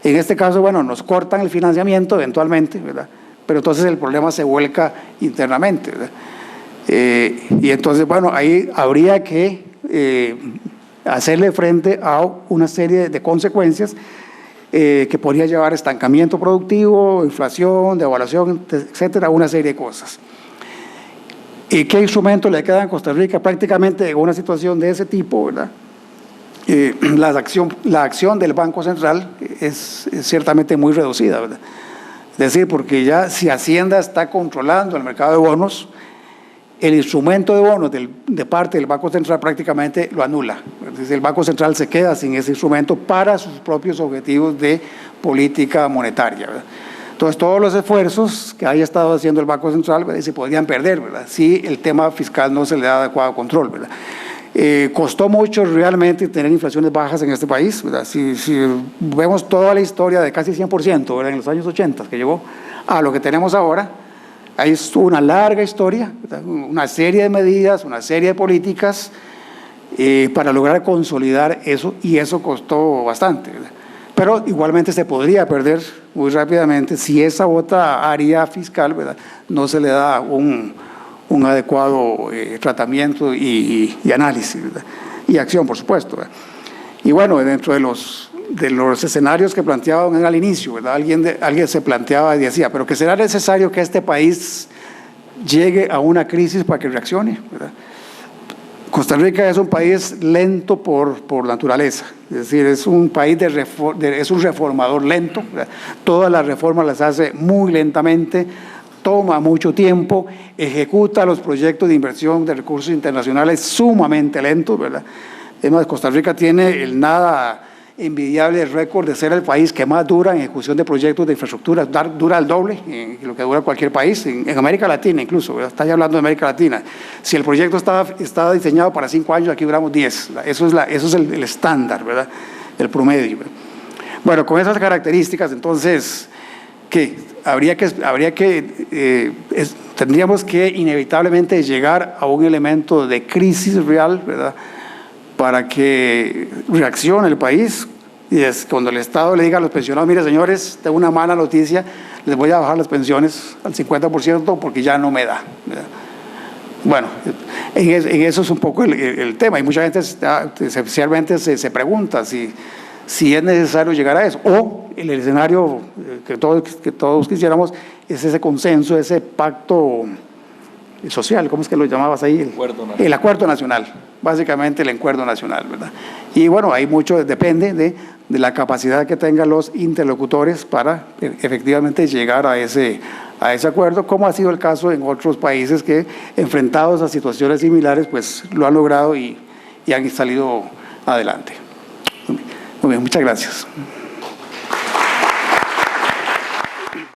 Speaker 3: En este caso, bueno, nos cortan el financiamiento eventualmente, ¿verdad? Pero entonces el problema se vuelca internamente, ¿verdad? Y entonces, bueno, ahí habría que hacerle frente a una serie de consecuencias que podría llevar a estancamiento productivo, inflación, devaluación, etcétera, una serie de cosas. ¿Y qué instrumento le queda a Costa Rica? Prácticamente en una situación de ese tipo, ¿verdad? La acción del Banco Central es ciertamente muy reducida, ¿verdad? Es decir, porque ya si Hacienda está controlando el mercado de bonos, el instrumento de bonos de parte del Banco Central prácticamente lo anula. Es decir, el Banco Central se queda sin ese instrumento para sus propios objetivos de política monetaria, ¿verdad? Entonces, todos los esfuerzos que haya estado haciendo el Banco Central, ¿verdad?, se podrían perder, ¿verdad?, si el tema fiscal no se le da adecuado control, ¿verdad? Costó mucho realmente tener inflaciones bajas en este país, ¿verdad? Si vemos toda la historia de casi 100%, ¿verdad?, en los años 80 que llegó a lo que tenemos ahora, Ahí estuvo una larga historia, ¿verdad? Una serie de medidas, una serie de políticas para lograr consolidar eso, y eso costó bastante, ¿verdad? Pero igualmente se podría perder muy rápidamente si esa otra área fiscal, ¿verdad?, no se le da un adecuado tratamiento y análisis, ¿verdad?, y acción, por supuesto, ¿verdad? Y bueno, dentro de los escenarios que planteaban al inicio, ¿verdad?, alguien se planteaba y decía, pero que será necesario que este país llegue a una crisis para que reaccione, ¿verdad? Costa Rica es un país lento por naturaleza, es decir, es un país es un reformador lento, ¿verdad? Todas las reformas las hace muy lentamente, toma mucho tiempo, ejecuta los proyectos de inversión de recursos internacionales sumamente lentos, ¿verdad? Es más, Costa Rica tiene el nada envidiable récord de ser el país que más dura en ejecución de proyectos de infraestructura, dura el doble de lo que dura cualquier país, en América Latina incluso, ¿verdad? Está ya hablando de América Latina. Si el proyecto estaba diseñado para 5 años, aquí duramos 10, eso es el estándar, ¿verdad?, el promedio, ¿verdad? Bueno, con esas características, entonces, ¿qué? Tendríamos que inevitablemente llegar a un elemento de crisis real, ¿verdad?, para que reaccione el país, y es cuando el Estado le diga a los pensionados, mire señores, tengo una mala noticia, les voy a bajar las pensiones al 50% porque ya no me da, ¿verdad? Bueno, en eso es un poco el tema, y mucha gente especialmente se pregunta si es necesario llegar a eso, o el escenario que todos quisiéramos es ese consenso, ese pacto social, ¿cómo es que lo llamabas ahí? El acuerdo nacional, básicamente el acuerdo nacional, ¿verdad? Y bueno, hay mucho, depende de la capacidad que tengan los interlocutores para efectivamente llegar a ese acuerdo, como ha sido el caso en otros países que, enfrentados a situaciones similares, pues lo han logrado y han salido adelante. Muy bien, muchas gracias.